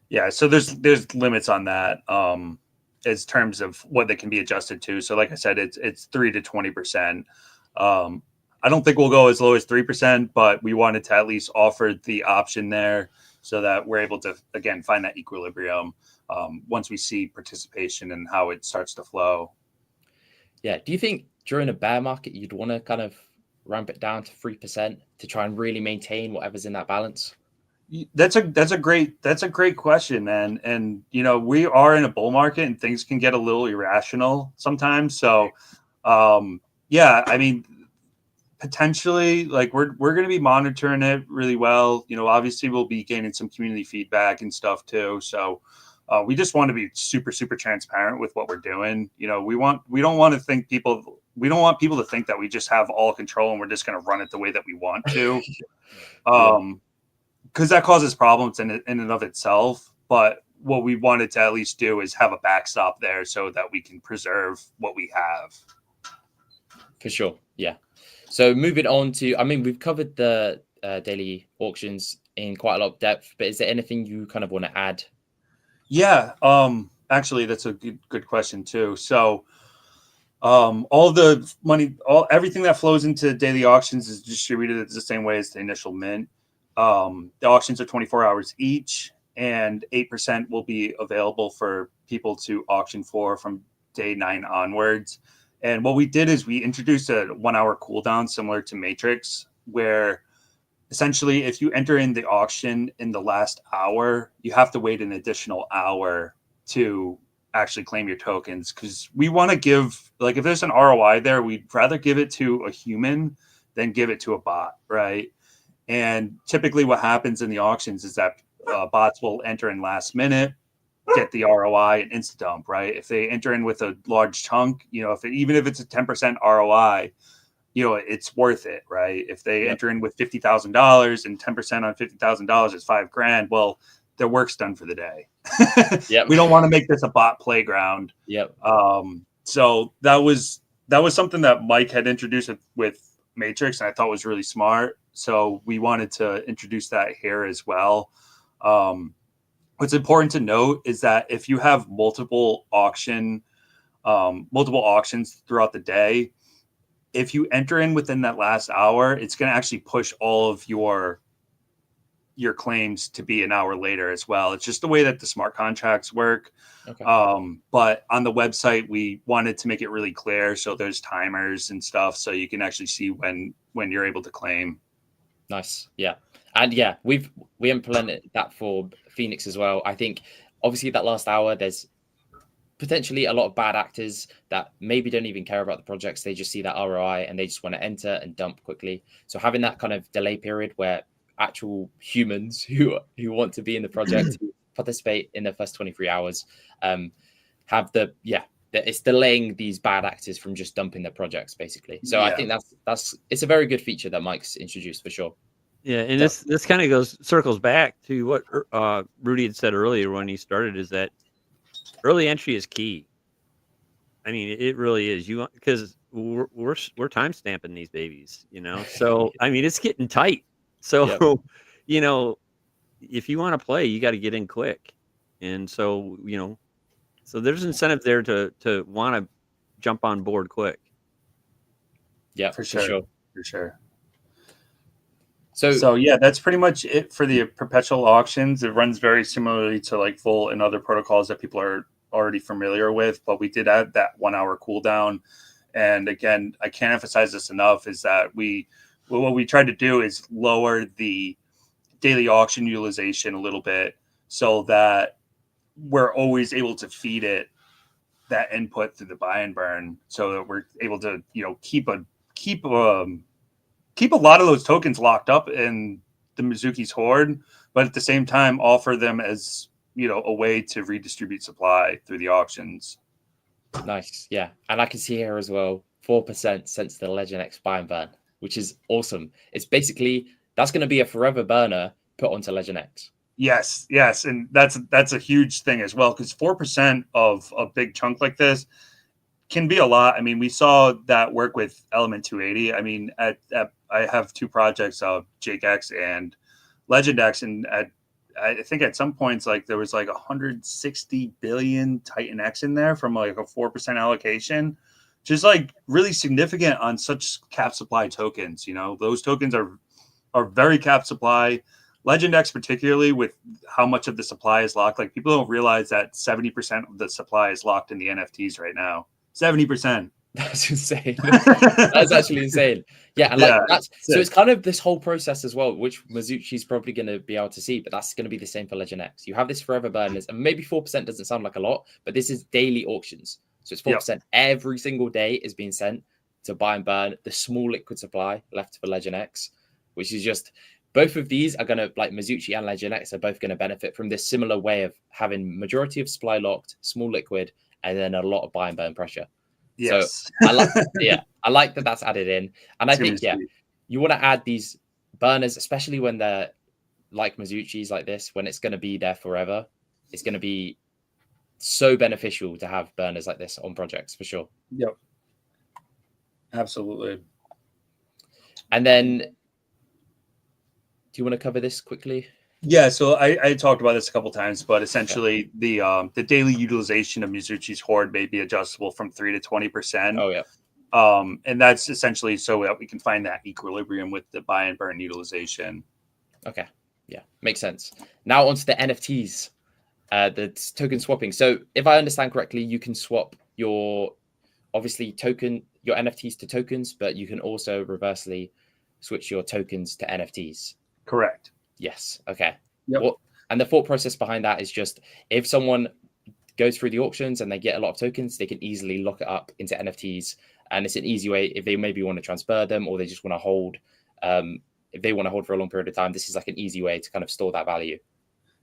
Yeah, so there's limits on that as terms of what they can be adjusted to. So like I said, it's 3 to 20%. I don't think we'll go as low as 3%, but we wanted to at least offer the option there so that we're able to, again, find that equilibrium once we see participation and how it starts to flow. Do you think during a bear market you'd want to kind of ramp it down to 3% to try and really maintain whatever's in that balance? That's a great question, man. And we are in a bull market and things can get a little irrational sometimes. So I mean, potentially, like we're going to be monitoring it really well. Obviously we'll be gaining some community feedback and stuff too. So we just want to be super, super transparent with what we're doing. We don't want people to think that we just have all control and we're just going to run it the way that we want to. Because that causes problems in and of itself. But what we wanted to at least do is have a backstop there so that we can preserve what we have. For sure. Yeah. So moving on to, we've covered the daily auctions. in quite a lot of depth, but is there anything you kind of want to add? Yeah, actually, that's a good question too. So, all the money, everything that flows into daily auctions is distributed the same way as the initial mint. The auctions are 24 hours each, and 8% will be available for people to auction for from day 9 onwards. And what we did is we introduced a 1 hour cooldown similar to Matrix, where essentially if you enter in the auction in the last hour, you have to wait an additional hour to actually claim your tokens, because we want to give, like, if there's an ROI there, we'd rather give it to a human than give it to a bot, right? And typically what happens in the auctions is that bots will enter in last minute, get the ROI and insta dump, right? If they enter in with a large chunk, even if it's a 10% ROI, it's worth it, right? If they enter in with $50,000 and 10% on $50,000 is $5,000, well, their work's done for the day. Yep. We don't want to make this a bot playground. Yep. So that was something that Mike had introduced with Matrix, and I thought was really smart. So we wanted to introduce that here as well. What's important to note is that if you have multiple auctions throughout the day, if you enter in within that last hour, it's going to actually push all of your claims to be an hour later as well. It's just the way that the smart contracts work. Okay. But on the website, we wanted to make it really clear. So there's timers and stuff, so you can actually see when you're able to claim. Nice. Yeah. And yeah, we implemented that for Phoenix as well. I think obviously that last hour, there's potentially a lot of bad actors that maybe don't even care about the projects. They just see that ROI and they just want to enter and dump quickly. So having that kind of delay period where actual humans who want to be in the project, who participate in the first 23 hours, have it's delaying these bad actors from just dumping their projects basically. So I think it's a very good feature that Mike's introduced for sure. Yeah, and this kind of circles back to what Rudy had said earlier when he started, is that early entry is key. I mean, it really is. Because we're time stamping these babies, So I mean, it's getting tight. So if you want to play, you got to get in quick, and so so there's incentive there to want to jump on board quick. Yeah, for sure. So yeah, that's pretty much it for the perpetual auctions. It runs very similarly to like Volt and other protocols that people are already familiar with, but we did add that 1 hour cooldown. And again, I can't emphasize this enough, is that what we tried to do is lower the daily auction utilization a little bit, so that we're always able to feed it that input through the buy and burn, so that we're able to keep a lot of those tokens locked up in the Mizuki's hoard, but at the same time offer them as a way to redistribute supply through the auctions. Nice. Yeah. And I can see here as well, 4% since the Legend X buy and burn, which is awesome. It's basically, that's going to be a forever burner put onto Legend X. Yes. And that's a huge thing as well, because 4% of a big chunk like this can be a lot. I mean, we saw that work with Element 280. I mean, I have two projects of Jake X and Legend X, and I think at some points, like, there was like 160 billion Titan X in there from like a 4% allocation, just like really significant on such cap supply tokens. Those tokens are very cap supply. Legend X, particularly with how much of the supply is locked, like, people don't realize that 70% of the supply is locked in the NFTs right now. 70%. That's insane. That's actually insane. Yeah, and so it's kind of this whole process as well, which Mizuchi's probably going to be able to see, but that's going to be the same for Legend X. You have this forever burners, and maybe 4% doesn't sound like a lot, but this is daily auctions. So it's 4% every single day is being sent to buy and burn the small liquid supply left for Legend X, which is just, both of these are going to, like Mizuchi and Legend X, are both going to benefit from this similar way of having majority of supply locked, small liquid, and then a lot of buy and burn pressure. Yes. So I like that that's added in. And I think, you want to add these burners, especially when they're like Mizuchi's like this, when it's going to be there forever. It's going to be so beneficial to have burners like this on projects for sure. Yep. Absolutely. And then, you want to cover this quickly? Yeah, so I talked about this a couple times, but essentially the daily utilization of Mizuchi's hoard may be adjustable from 3 to 20%. Oh yeah. And that's essentially so that we can find that equilibrium with the buy and burn utilization. Okay. Yeah, makes sense. Now onto the NFTs, the token swapping. So if I understand correctly, you can swap your your NFTs to tokens, but you can also reversely switch your tokens to NFTs. Correct. Yes. Okay. Yep. And the thought process behind that is just if someone goes through the auctions and they get a lot of tokens, they can easily lock it up into NFTs. And it's an easy way if they maybe want to transfer them or they just want to hold. If they want to hold for a long period of time, this is like an easy way to kind of store that value.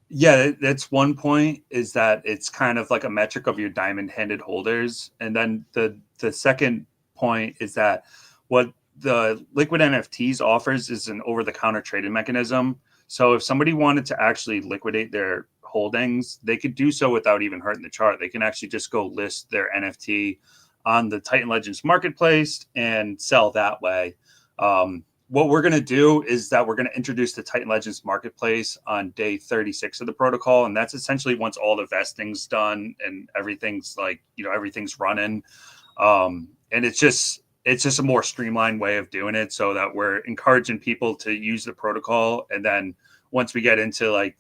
Yeah, that's one point, is that it's kind of like a metric of your diamond-handed holders. And then the second point is that what the liquid NFTs offers is an over-the-counter trading mechanism. So if somebody wanted to actually liquidate their holdings, they could do so without even hurting the chart. They can actually just go list their NFT on the Titan Legends marketplace and sell that way. What we're going to do is that we're going to introduce the Titan Legends marketplace on day 36 of the protocol. And that's essentially once all the vesting's done and everything's everything's running. And it's just a more streamlined way of doing it, so that we're encouraging people to use the protocol. And then once we get into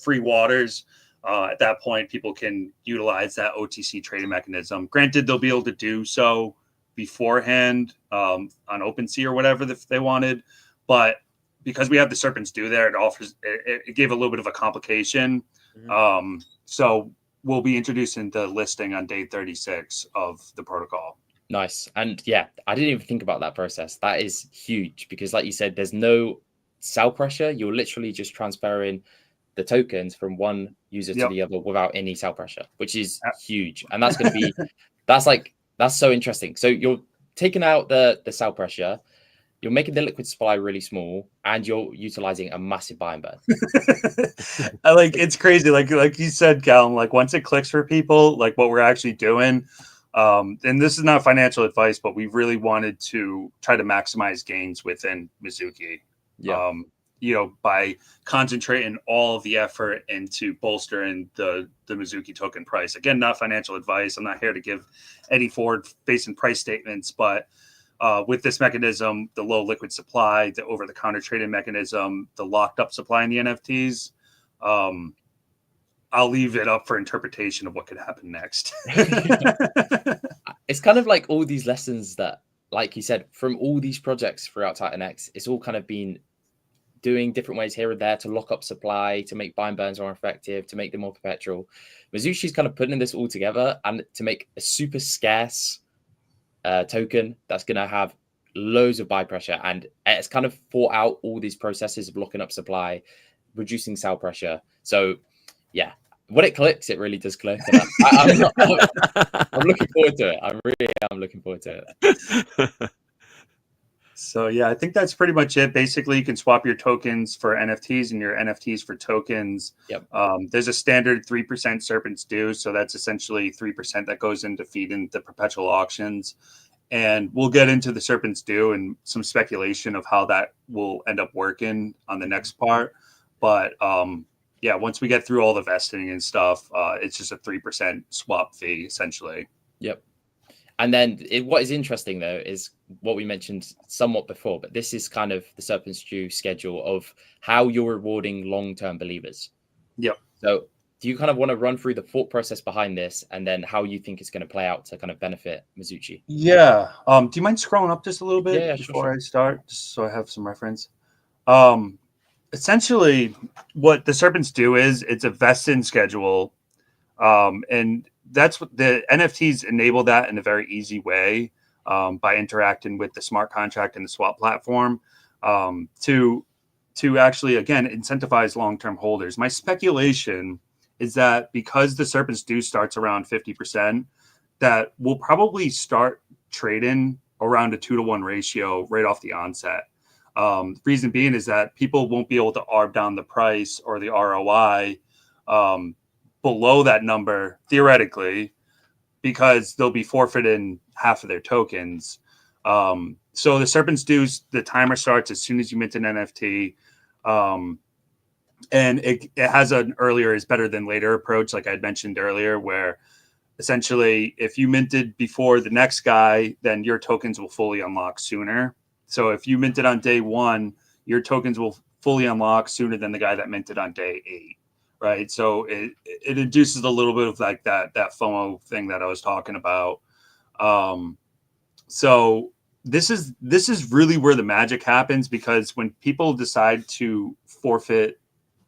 free waters, at that point, people can utilize that OTC trading mechanism. Granted, they'll be able to do so beforehand on OpenSea or whatever if they wanted, but because we have the Serpents due there, it gave a little bit of a complication. Mm-hmm. So we'll be introducing the listing on day 36 of the protocol. Nice. And yeah, I didn't even think about that process. That is huge because, like you said, there's no sell pressure. You're literally just transferring the tokens from one user to the other without any sell pressure, which is huge. And that's going to be that's so interesting. So you're taking out the sell pressure, you're making the liquid supply really small, and you're utilizing a massive buy and burn. It's crazy. Like you said, Callum, like once it clicks for people, like what we're actually doing, and this is not financial advice, but we really wanted to try to maximize gains within Mizuchi. Yeah. By concentrating all of the effort into bolstering the Mizuchi token price. Again, not financial advice. I'm not here to give any forward-facing price statements, but with this mechanism, the low liquid supply, the over-the-counter trading mechanism, the locked-up supply in the NFTs, I'll leave it up for interpretation of what could happen next. It's kind of like all these lessons that, like you said, from all these projects throughout Titan X, it's all kind of been doing different ways here and there to lock up supply, to make buy and burns more effective, to make them more perpetual. Mizuchi's kind of putting this all together and to make a super scarce token that's going to have loads of buy pressure. And it's kind of thought out all these processes of locking up supply, reducing sell pressure. So yeah, when it clicks, it really does click. I'm looking forward to it. I really am looking forward to it. So yeah, I think that's pretty much it. Basically, you can swap your tokens for NFTs and your NFTs for tokens. Yep. There's a standard 3% Serpents due, so that's essentially 3% that goes into feeding the perpetual auctions. And we'll get into the Serpents due and some speculation of how that will end up working on the next part. But yeah, once we get through all the vesting and stuff, it's just a 3% swap fee essentially. Yep. And then what is interesting, though, is what we mentioned somewhat before, but this is kind of the Serpent's Due schedule of how you're rewarding long-term believers. Yep. So do you kind of want to run through the thought process behind this and then how you think it's going to play out to kind of benefit Mizuchi? Yeah. Do you mind scrolling up just a little bit before I start, just so I have some reference? Essentially, what the Serpents Due is, it's a vesting schedule, and that's what the NFTs enable that in a very easy way by interacting with the smart contract and the swap platform to actually, again, incentivize long-term holders. My speculation is that because the Serpents Due starts around 50%, that we'll probably start trading around a 2-to-1 ratio right off the onset. The reason being is that people won't be able to arb down the price or the ROI below that number, theoretically, because they'll be forfeiting half of their tokens. So the Serpents Due, the timer starts as soon as you mint an NFT. And it has an earlier is better than later approach, like I had mentioned earlier, where essentially if you minted before the next guy, then your tokens will fully unlock sooner. So if you minted on day 1, your tokens will fully unlock sooner than the guy that minted on day 8, right? So it induces a little bit of like that FOMO thing that I was talking about. So this is really where the magic happens, because when people decide to forfeit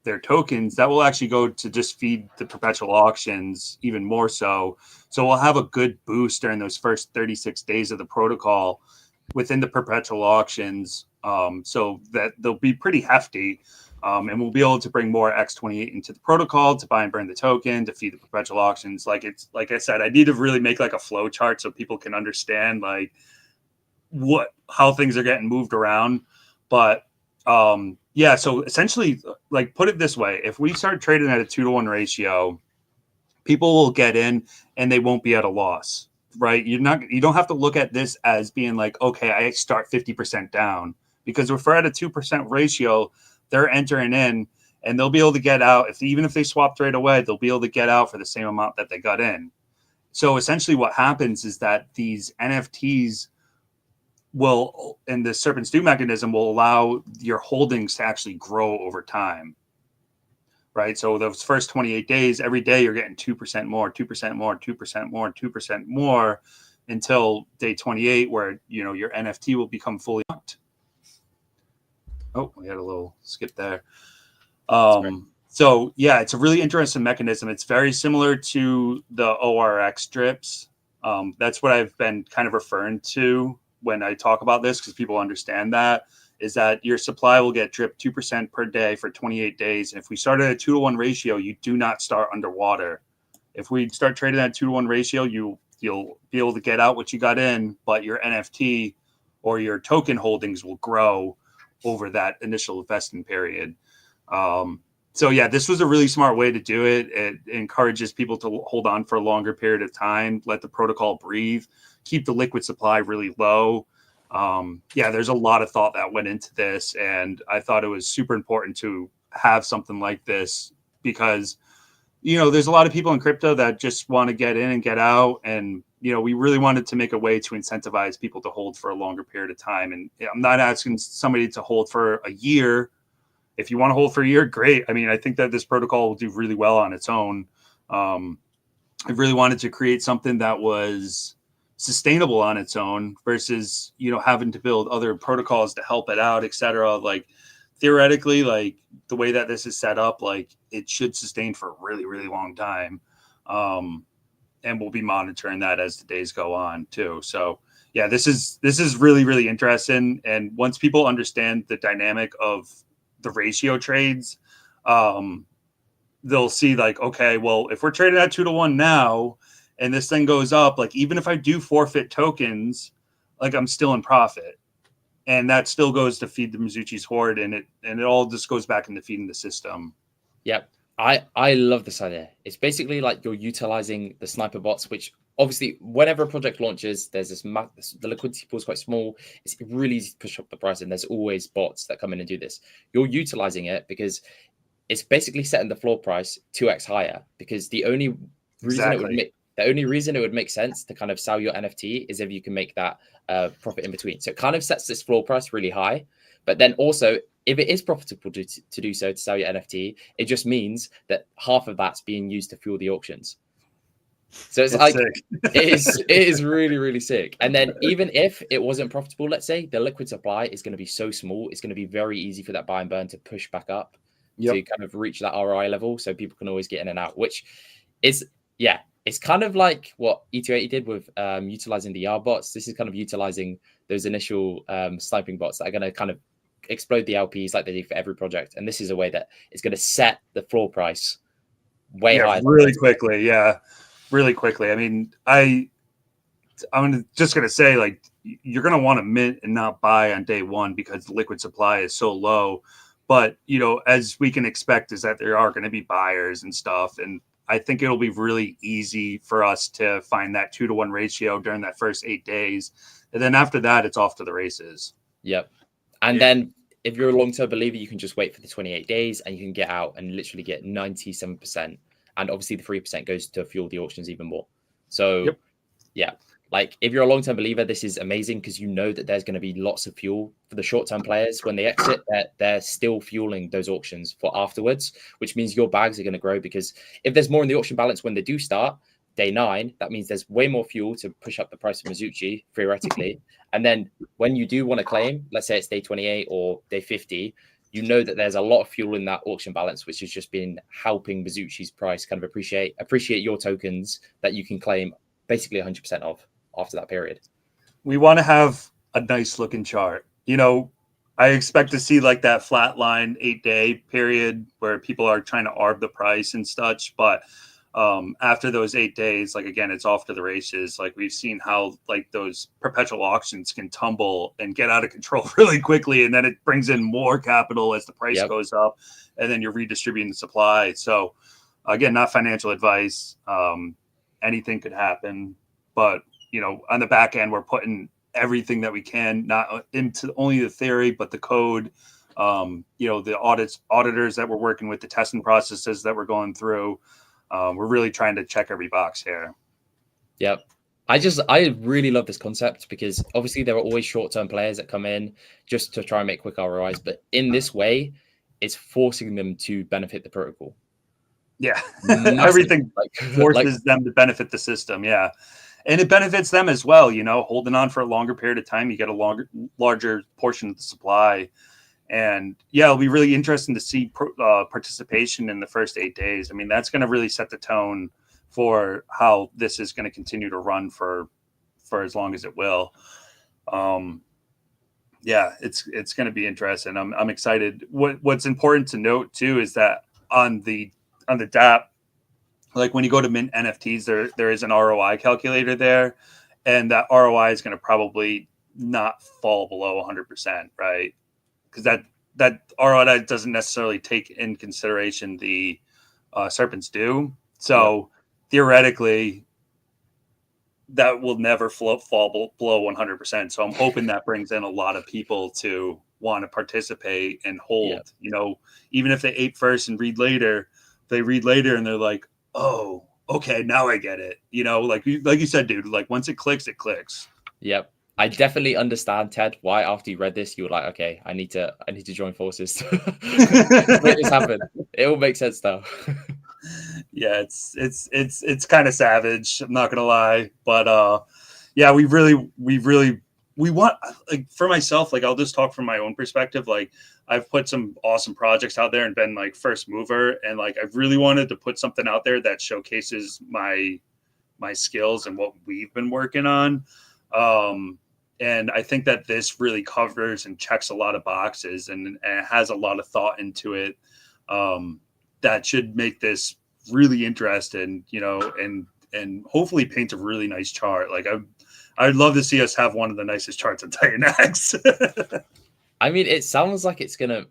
their tokens, that will actually go to just feed the perpetual auctions even more so. So we'll have a good boost during those first 36 days of the protocol within the perpetual auctions. So that they'll be pretty hefty. And we'll be able to bring more X28 into the protocol to buy and burn the token to feed the perpetual auctions. Like I said, I need to really make like a flow chart so people can understand like how things are getting moved around. But yeah, so essentially, like, put it this way: if we start trading at a 2-to-1 ratio, people will get in and they won't be at a loss, right? You don't have to look at this as being like, okay, I start 50% down, because if we're at a 2% ratio, they're entering in and they'll be able to get out. Even if they swap trade away, they'll be able to get out for the same amount that they got in. So essentially what happens is that these NFTs will, and the serpent stew mechanism will allow your holdings to actually grow over time, right? So those first 28 days, every day you're getting 2% more, 2% more, 2% more, 2% more, until day 28, where your NFT will become fully locked. Oh, we had a little skip there. So yeah, it's a really interesting mechanism. It's very similar to the ORX drips. That's what I've been kind of referring to when I talk about this, because people understand that, is that your supply will get dripped 2% per day for 28 days. And if we start at a 2-to-1 ratio, you do not start underwater. If we start trading at 2-to-1 ratio, you'll be able to get out what you got in, but your NFT or your token holdings will grow over that initial investing period. So yeah, this was a really smart way to do it. It encourages people to hold on for a longer period of time, let the protocol breathe, keep the liquid supply really low. Yeah, there's a lot of thought that went into this, and I thought it was super important to have something like this, because there's a lot of people in crypto that just want to get in and get out, and we really wanted to make a way to incentivize people to hold for a longer period of time. And I'm not asking somebody to hold for a year. If you want to hold for a year, great. I mean, I think that this protocol will do really well on its own. I really wanted to create something that was sustainable on its own versus, having to build other protocols to help it out, et cetera. Like, theoretically, like, the way that this is set up, like, it should sustain for a really, really long time. And we'll be monitoring that as the days go on too. So yeah, this is really, really interesting. And once people understand the dynamic of the ratio trades, they'll see like, okay, well, if we're trading at 2-to-1 now and this thing goes up, like, even if I do forfeit tokens, like, I'm still in profit, and that still goes to feed the Mizuchi's hoard, and it all just goes back into feeding the system. Yep. I love this idea. It's basically like you're utilizing the sniper bots, which obviously whenever a project launches, there's the liquidity pool is quite small. It's really easy to push up the price, and there's always bots that come in and do this. You're utilizing it because it's basically setting the floor price 2x higher, because the only reason it would make sense to kind of sell your NFT is if you can make that profit in between. So it kind of sets this floor price really high, but then also, if it is profitable to do so, to sell your NFT, it just means that half of that's being used to fuel the auctions. So it's like, it is really, really sick. And then even if it wasn't profitable, let's say, the liquid supply is going to be so small, it's going to be very easy for that buy and burn to push back up to kind of reach that ROI level, so people can always get in and out, which is, yeah, it's kind of like what E280 did with utilizing the YAR bots. This is kind of utilizing those initial sniping bots that are going to kind of explode the LPs like they do for every project. And this is a way that it's going to set the floor price way higher. Really quickly. Yeah. Really quickly. I mean, I'm just going to say, like, you're going to want to mint and not buy on day one because the liquid supply is so low. But, as we can expect, is that there are going to be buyers and stuff. And I think it'll be really easy for us to find that 2-to-1 ratio during that first 8 days. And then after that, it's off to the races. Yep. And then if you're a long-term believer, you can just wait for the 28 days and you can get out and literally get 97%. And obviously the 3% goes to fuel the auctions even more. So Yep. yeah, like if you're a long-term believer, this is amazing because you know that there's going to be lots of fuel for the short-term players when they exit. They're still fueling those auctions for afterwards, which means your bags are going to grow, because if there's more in the auction balance when they do start day 9, that means there's way more fuel to push up the price of Mizuchi theoretically. And then when you do want to claim, let's say it's day 28 or day 50, you know that there's a lot of fuel in that auction balance, which has just been helping Mizuchi's price kind of appreciate your tokens that you can claim basically 100% of after that period. We want to have a nice looking chart. You know, I expect to see like that flat line 8-day period where people are trying to arb the price and such. But after those 8 days, like, again, it's off to the races. Like, we've seen how like those perpetual auctions can tumble and get out of control really quickly. And then it brings in more capital as the price goes up, and then you're redistributing the supply. So again, not financial advice. Anything could happen, but you know, on the back end, we're putting everything that we can, not into only the theory, but the code, you know, the auditors that we're working with, the testing processes that we're going through. We're really trying to check every box here. Yep. I really love this concept because obviously there are always short-term players that come in just to try and make quick ROIs, but in this way, it's forcing them to benefit the protocol. Yeah. Massive, Everything forces them to benefit the system. Yeah. And it benefits them as well, you know, holding on for a longer period of time. You get a larger portion of the supply. And yeah, it'll be really interesting to see participation in the first 8 days. I mean, that's going to really set the tone for how this is going to continue to run for as long as it will. Yeah, it's going to be interesting. I'm excited. What's important to note too is that on the DApp, like when you go to mint NFTs, there is an ROI calculator there, and that ROI is going to probably not fall below 100%, right? Because that ROI doesn't necessarily take in consideration the serpents due. So theoretically, that will never fall below 100%. So I'm hoping that brings in a lot of people to want to participate and hold. You know, even if they ape first and read later, they read later and they're like, oh, okay, now I get it. You know, like you said, dude, like once it clicks, it clicks. Yep. I definitely understand, Ted, why after you read this, you were like, okay, I need to join forces to make this happen. It all makes sense now. Yeah, it's kind of savage. I'm not gonna lie, but yeah, we want, like, for myself, like I'll just talk from my own perspective. Like I've put some awesome projects out there and been like first mover, and like I've really wanted to put something out there that showcases my skills and what we've been working on. And I think that this really covers and checks a lot of boxes, and it has a lot of thought into it. That should make this really interesting, you know, and hopefully paint a really nice chart. Like I'd love to see us have one of the nicest charts on Titan X. I mean, it sounds like it's gonna.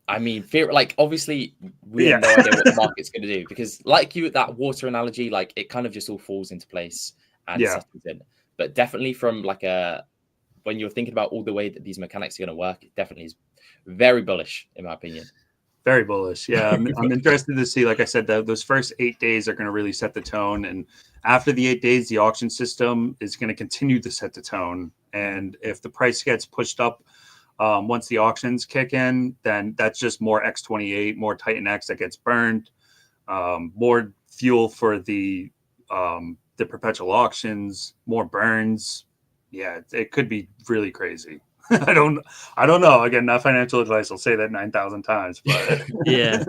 I mean, like obviously we have no idea what the market's gonna do, because like that water analogy, like it kind of just all falls into place and settles in. But definitely from like when you're thinking about all the way that these mechanics are going to work, it definitely is very bullish, in my opinion. Very bullish. Yeah, I'm interested to see, like I said, that those first 8 days are going to really set the tone. And after the 8 days, the auction system is going to continue to set the tone. And if the price gets pushed up once the auctions kick in, then that's just more X28, more Titan X that gets burned, more fuel for the perpetual auctions, more burns. Yeah, it could be really crazy. I don't know. Again, not financial advice. I'll say that 9,000 times, but yeah.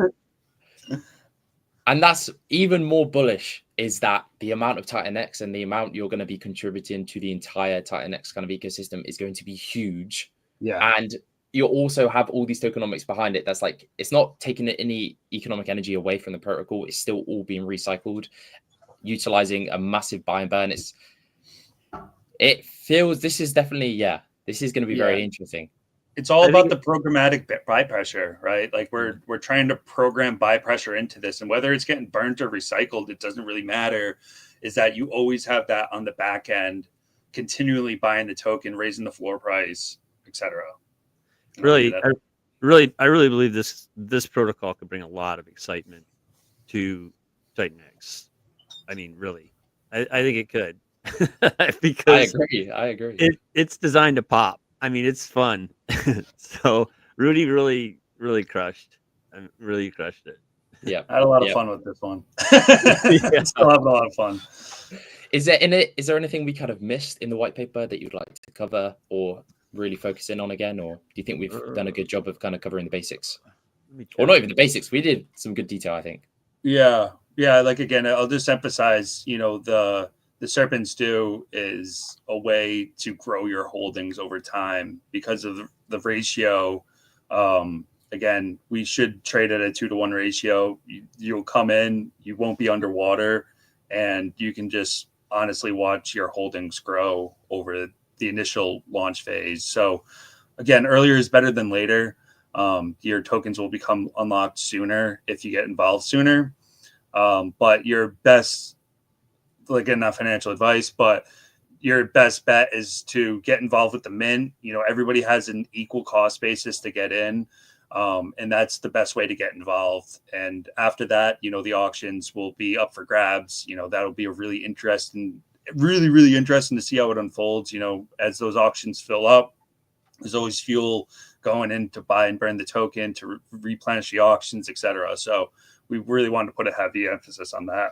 And that's even more bullish, is that the amount of Titan X and the amount you're going to be contributing to the entire Titan X kind of ecosystem is going to be huge. Yeah. And you also have all these tokenomics behind it. That's like, it's not taking any economic energy away from the protocol. It's still all being recycled, utilizing a massive buy and burn. This is definitely, this is going to be very interesting. It's all about the programmatic buy pressure, right? Like we're trying to program buy pressure into this, and whether it's getting burnt or recycled, it doesn't really matter. Is that you always have that on the back end, continually buying the token, raising the floor price, etc. Really, I really believe this protocol could bring a lot of excitement to Titan X. I mean, really, I think it could because I agree. it's designed to pop. I mean, it's fun. So Rudy really crushed. Really crushed it. Yeah. I had a lot of Yeah. fun with this one. Yeah. Still having a lot of fun. Is there anything we kind of missed in the white paper that you'd like to cover or really focus in on again, or do you think we've done a good job of kind of covering the basics? Let me try Or to not even the basics. We did some good detail, I think. Yeah. Like again, I'll just emphasize, the Serpent's Stew is a way to grow your holdings over time because of the ratio. Again, we should trade at a 2-to-1 ratio. You'll come in, you won't be underwater, and you can just honestly watch your holdings grow over the initial launch phase. So again, earlier is better than later. Your tokens will become unlocked sooner if you get involved sooner. But your best, again, not financial advice, but your best bet is to get involved with the mint. Everybody has an equal cost basis to get in. And that's the best way to get involved. And after that, the auctions will be up for grabs. That'll be a really interesting to see how it unfolds. As those auctions fill up, there's always fuel going in to buy and burn the token to replenish the auctions, etc. So we really wanted to put a heavy emphasis on that.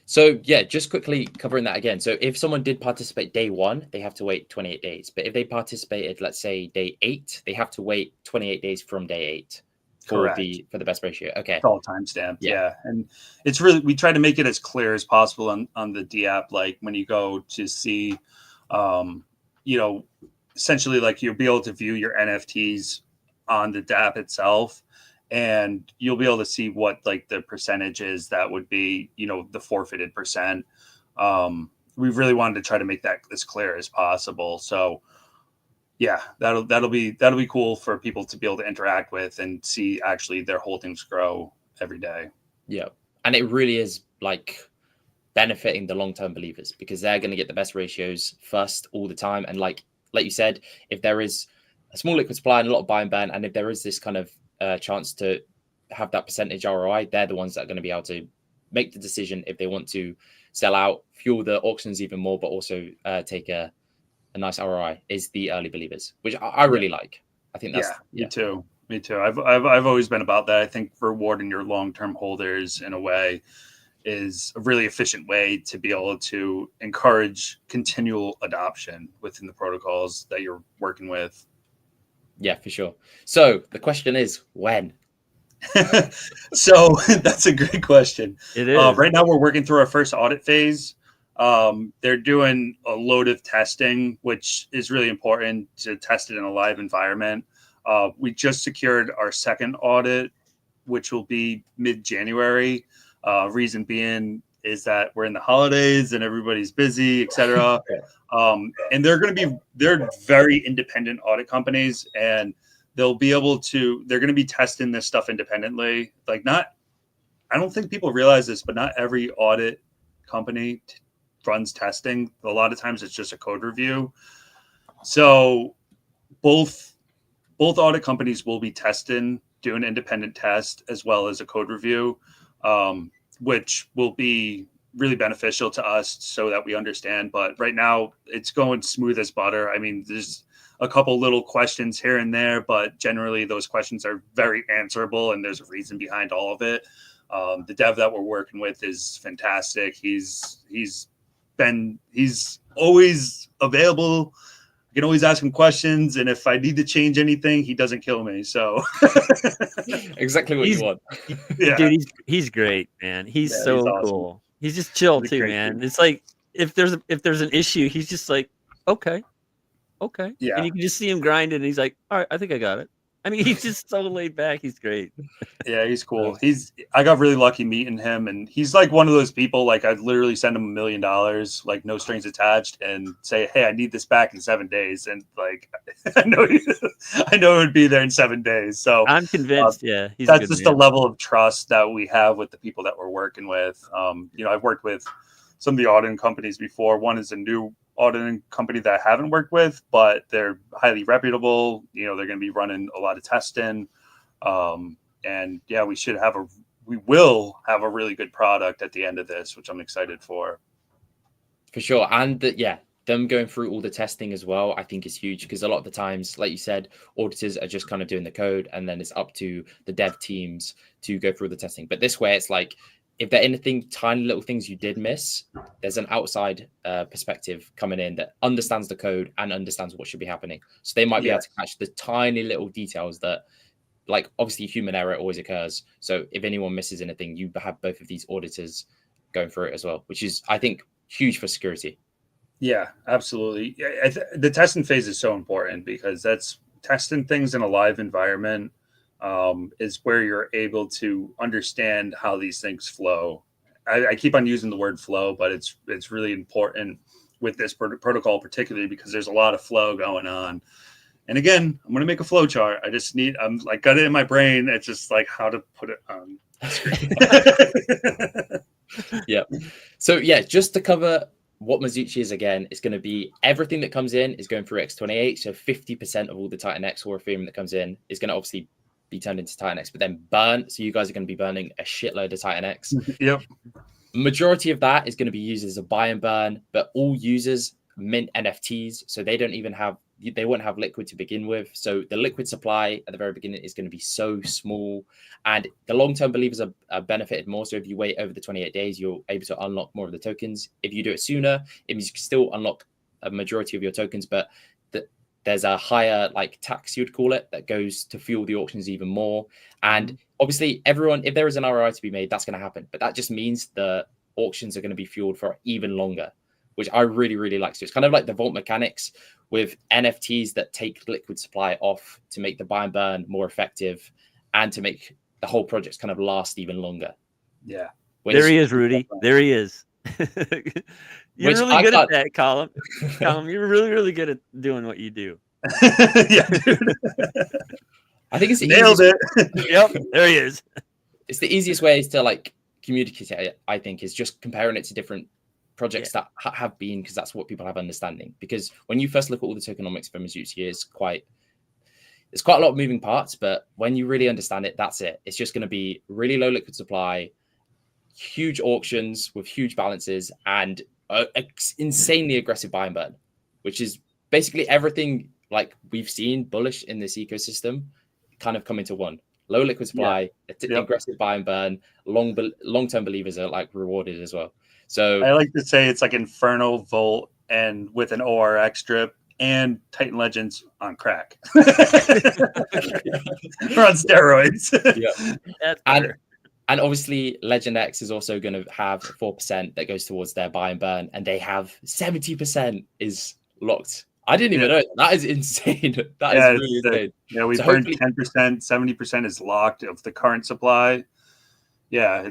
So yeah, just quickly covering that again. So if someone did participate day 1, they have to wait 28 days. But if they participated, let's say day 8, they have to wait 28 days from day 8 for Correct. for the best ratio. Okay. It's all time stamped. Yeah. And it's really, we try to make it as clear as possible on the D app. Like when you go to see, essentially like you'll be able to view your NFTs on the DApp itself, and you'll be able to see what like the percentage is that would be, the forfeited percent. We really wanted to try to make that as clear as possible. So yeah, that'll be cool for people to be able to interact with and see actually their holdings grow every day. Yeah. And it really is like benefiting the long-term believers because they're going to get the best ratios first all the time. And like you said, if there is a small liquid supply and a lot of buy and burn, and if there is this kind of chance to have that percentage ROI, they're the ones that are going to be able to make the decision if they want to sell out, fuel the auctions even more, but also take a nice ROI is the early believers, which I really like. I think that's me too. I've always been about that. I think rewarding your long-term holders in a way is a really efficient way to be able to encourage continual adoption within the protocols that you're working with. Yeah, for sure. So the question is when? So that's a great question. It is. Right now we're working through our first audit phase. They're doing a load of testing, which is really important to test it in a live environment. We just secured our second audit, which will be mid-January. Reason being is that we're in the holidays and everybody's busy, etc. And they're very independent audit companies, and they're going to be testing this stuff independently. Like I don't think people realize this, but not every audit company runs testing. A lot of times it's just a code review. So both audit companies will be testing, do an independent test as well as a code review, which will be really beneficial to us so that we understand. But right now it's going smooth as butter. I mean, there's a couple little questions here and there, but generally those questions are very answerable and there's a reason behind all of it. The dev that we're working with is fantastic. He's always available. I can always ask him questions, and if I need to change anything, he doesn't kill me. So exactly what you want. Yeah. Dude, he's great, man. He's so awesome. Cool. He's just chill too, man. Dude. It's like if there's an issue, he's just like, okay. Yeah. And you can just see him grinding, and he's like, all right, I think I got it. I mean, he's just so laid back. He's great. Yeah, he's cool. I got really lucky meeting him, and he's like one of those people, like I'd literally send him $1 million, like no strings attached, and say, hey, I need this back in 7 days. And like, I know it would be there in 7 days. So I'm convinced. That's just the level of trust that we have with the people that we're working with. I've worked with some of the auditing companies before. One is a new auditing company that I haven't worked with, but they're highly reputable. You know, they're going to be running a lot of testing. And yeah, we will have a really good product at the end of this, which I'm excited for. For sure. And them going through all the testing as well, I think is huge, because a lot of the times, like you said, auditors are just kind of doing the code, and then it's up to the dev teams to go through the testing. But this way, it's like, if there are anything, tiny little things you did miss, there's an outside perspective coming in that understands the code and understands what should be happening. So they might be able to catch the tiny little details that, like, obviously human error always occurs. So if anyone misses anything, you have both of these auditors going through it as well, which is, I think, huge for security. Yeah, absolutely. The testing phase is so important, because that's testing things in a live environment, is where you're able to understand how these things flow. I keep on using the word flow, but it's really important with this protocol, particularly because there's a lot of flow going on. And again, I'm going to make a flow chart. I'm like, got it in my brain. It's just like how to put it on screen. Yeah. So just to cover what Mizuchi is again, it's going to be everything that comes in is going through X28. So 50% of all the Titan X or Ethereum that comes in is going to obviously be turned into Titan X, but then burn. So you guys are going to be burning a shitload of Titan X. Yep. Majority of that is going to be used as a buy and burn, but all users mint NFTs, so they won't have liquid to begin with. So the liquid supply at the very beginning is going to be so small, and the long-term believers are benefited more. So if you wait over the 28 days, you're able to unlock more of the tokens. If you do it sooner, it means you can still unlock a majority of your tokens, but there's a higher tax, you'd call it, that goes to fuel the auctions even more. And obviously if there is an ROI to be made, that's going to happen. But that just means the auctions are going to be fueled for even longer, which I really, really like. So it's kind of like the vault mechanics with NFTs that take liquid supply off to make the buy and burn more effective and to make the whole project kind of last even longer. Yeah. There he is, Rudy. There he is. You're really good at that, Callum. Callum, you're really, really good at doing what you do. Yeah, dude. I think it's the nailed easiest. It. Yep, there he is. It's the easiest way to communicate it, I think, is just comparing it to different projects that have been, because that's what people have understanding. Because when you first look at all the tokenomics for Mizuchi, it's quite a lot of moving parts, but when you really understand it, that's it. It's just going to be really low liquid supply, huge auctions with huge balances, and insanely aggressive buy and burn, which is basically everything we've seen bullish in this ecosystem kind of come into one. Low liquid supply, aggressive buy and burn, long-term believers are rewarded as well. So I like to say it's like Inferno Volt and with an ORX strip and Titan Legends on crack. Or on steroids. Yeah. And obviously Legend X is also going to have 4% that goes towards their buy and burn, and they have 70% is locked. I didn't even know that. That is insane. That is really insane. Yeah, we burned 10%, 70% is locked of the current supply. Yeah,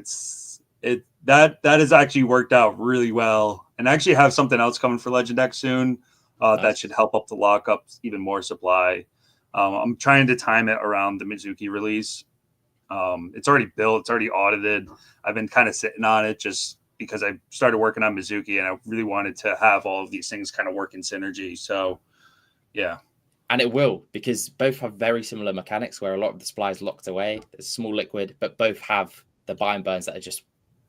that has actually worked out really well. And I actually have something else coming for Legend X soon. Nice. That should help up the lockups even more supply. I'm trying to time it around the Mizuchi release. It's already built, it's already audited. I've been kind of sitting on it just because I started working on Mizuchi and I really wanted to have all of these things kind of work in synergy. So, yeah. And it will, because both have very similar mechanics where a lot of the supply is locked away. There's small liquid, but both have the buy and burns that are just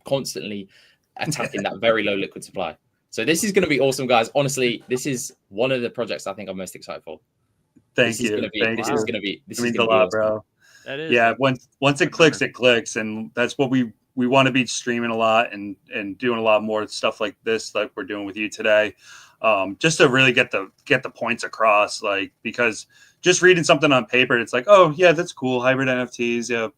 constantly attacking that very low liquid supply. So this is going to be awesome, guys. Honestly, this is one of the projects I think I'm most excited for. Thank you. This is going to be a lot, bro. That is. Yeah, once it clicks, it clicks, and that's what we want to be streaming a lot and doing a lot more stuff like this, like we're doing with you today, just to really get the points across. Because just reading something on paper, it's like, oh yeah, that's cool, hybrid NFTs, yeah.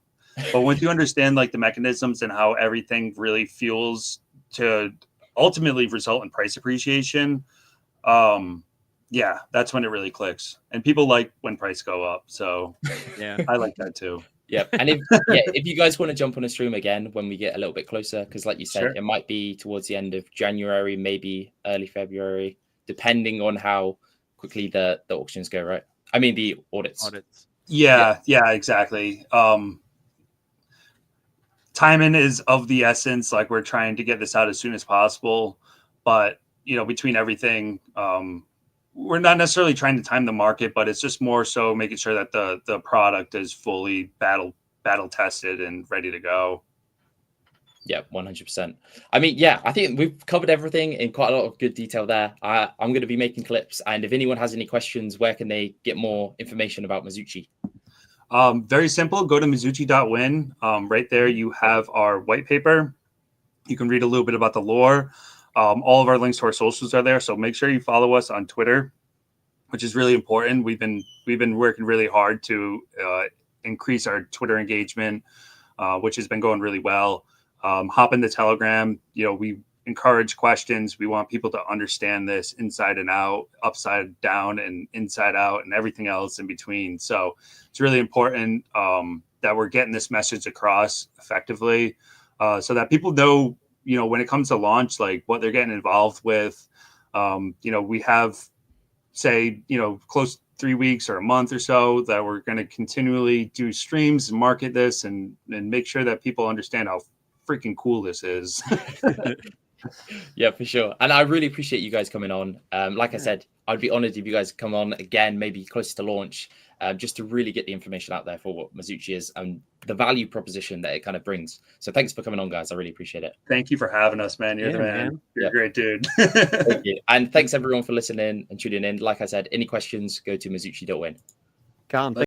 But once you understand the mechanisms and how everything really fuels to ultimately result in price appreciation, yeah, that's when it really clicks. And people like when price go up. So yeah, I like that too. Yeah. And if you guys want to jump on a stream again when we get a little bit closer, because like you said, it might be towards the end of January, maybe early February, depending on how quickly the auctions go, right? I mean, the audits. Yeah, exactly. Timing is of the essence. We're trying to get this out as soon as possible, but between everything, we're not necessarily trying to time the market, but it's just more so making sure that the product is fully battle tested and ready to go. Yeah, 100%. I mean, yeah, I think we've covered everything in quite a lot of good detail there. I'm going to be making clips, and if anyone has any questions, where can they get more information about Mizuchi? Very simple. Go to Mizuchi.win. Right there, you have our white paper. You can read a little bit about the lore. All of our links to our socials are there, so make sure you follow us on Twitter, which is really important. We've been working really hard to increase our Twitter engagement, which has been going really well. Hop in the Telegram. We encourage questions. We want people to understand this inside and out, upside down, and inside out, and everything else in between. So it's really important that we're getting this message across effectively, so that people know, when it comes to launch, like what they're getting involved with. We have, say, close 3 weeks or a month or so that we're going to continually do streams and market this and make sure that people understand how freaking cool this is. Yeah, for sure. And I really appreciate you guys coming on. Like I said, I'd be honored if you guys come on again, maybe closer to launch, just to really get the information out there for what Mizuchi is and the value proposition that it kind of brings. So thanks for coming on, guys. I really appreciate it. Thank you for having us, man. You're the man. You're a great dude. Thank you. And thanks everyone for listening and tuning in. Like I said, any questions, go to Mizuchi.win. Callum,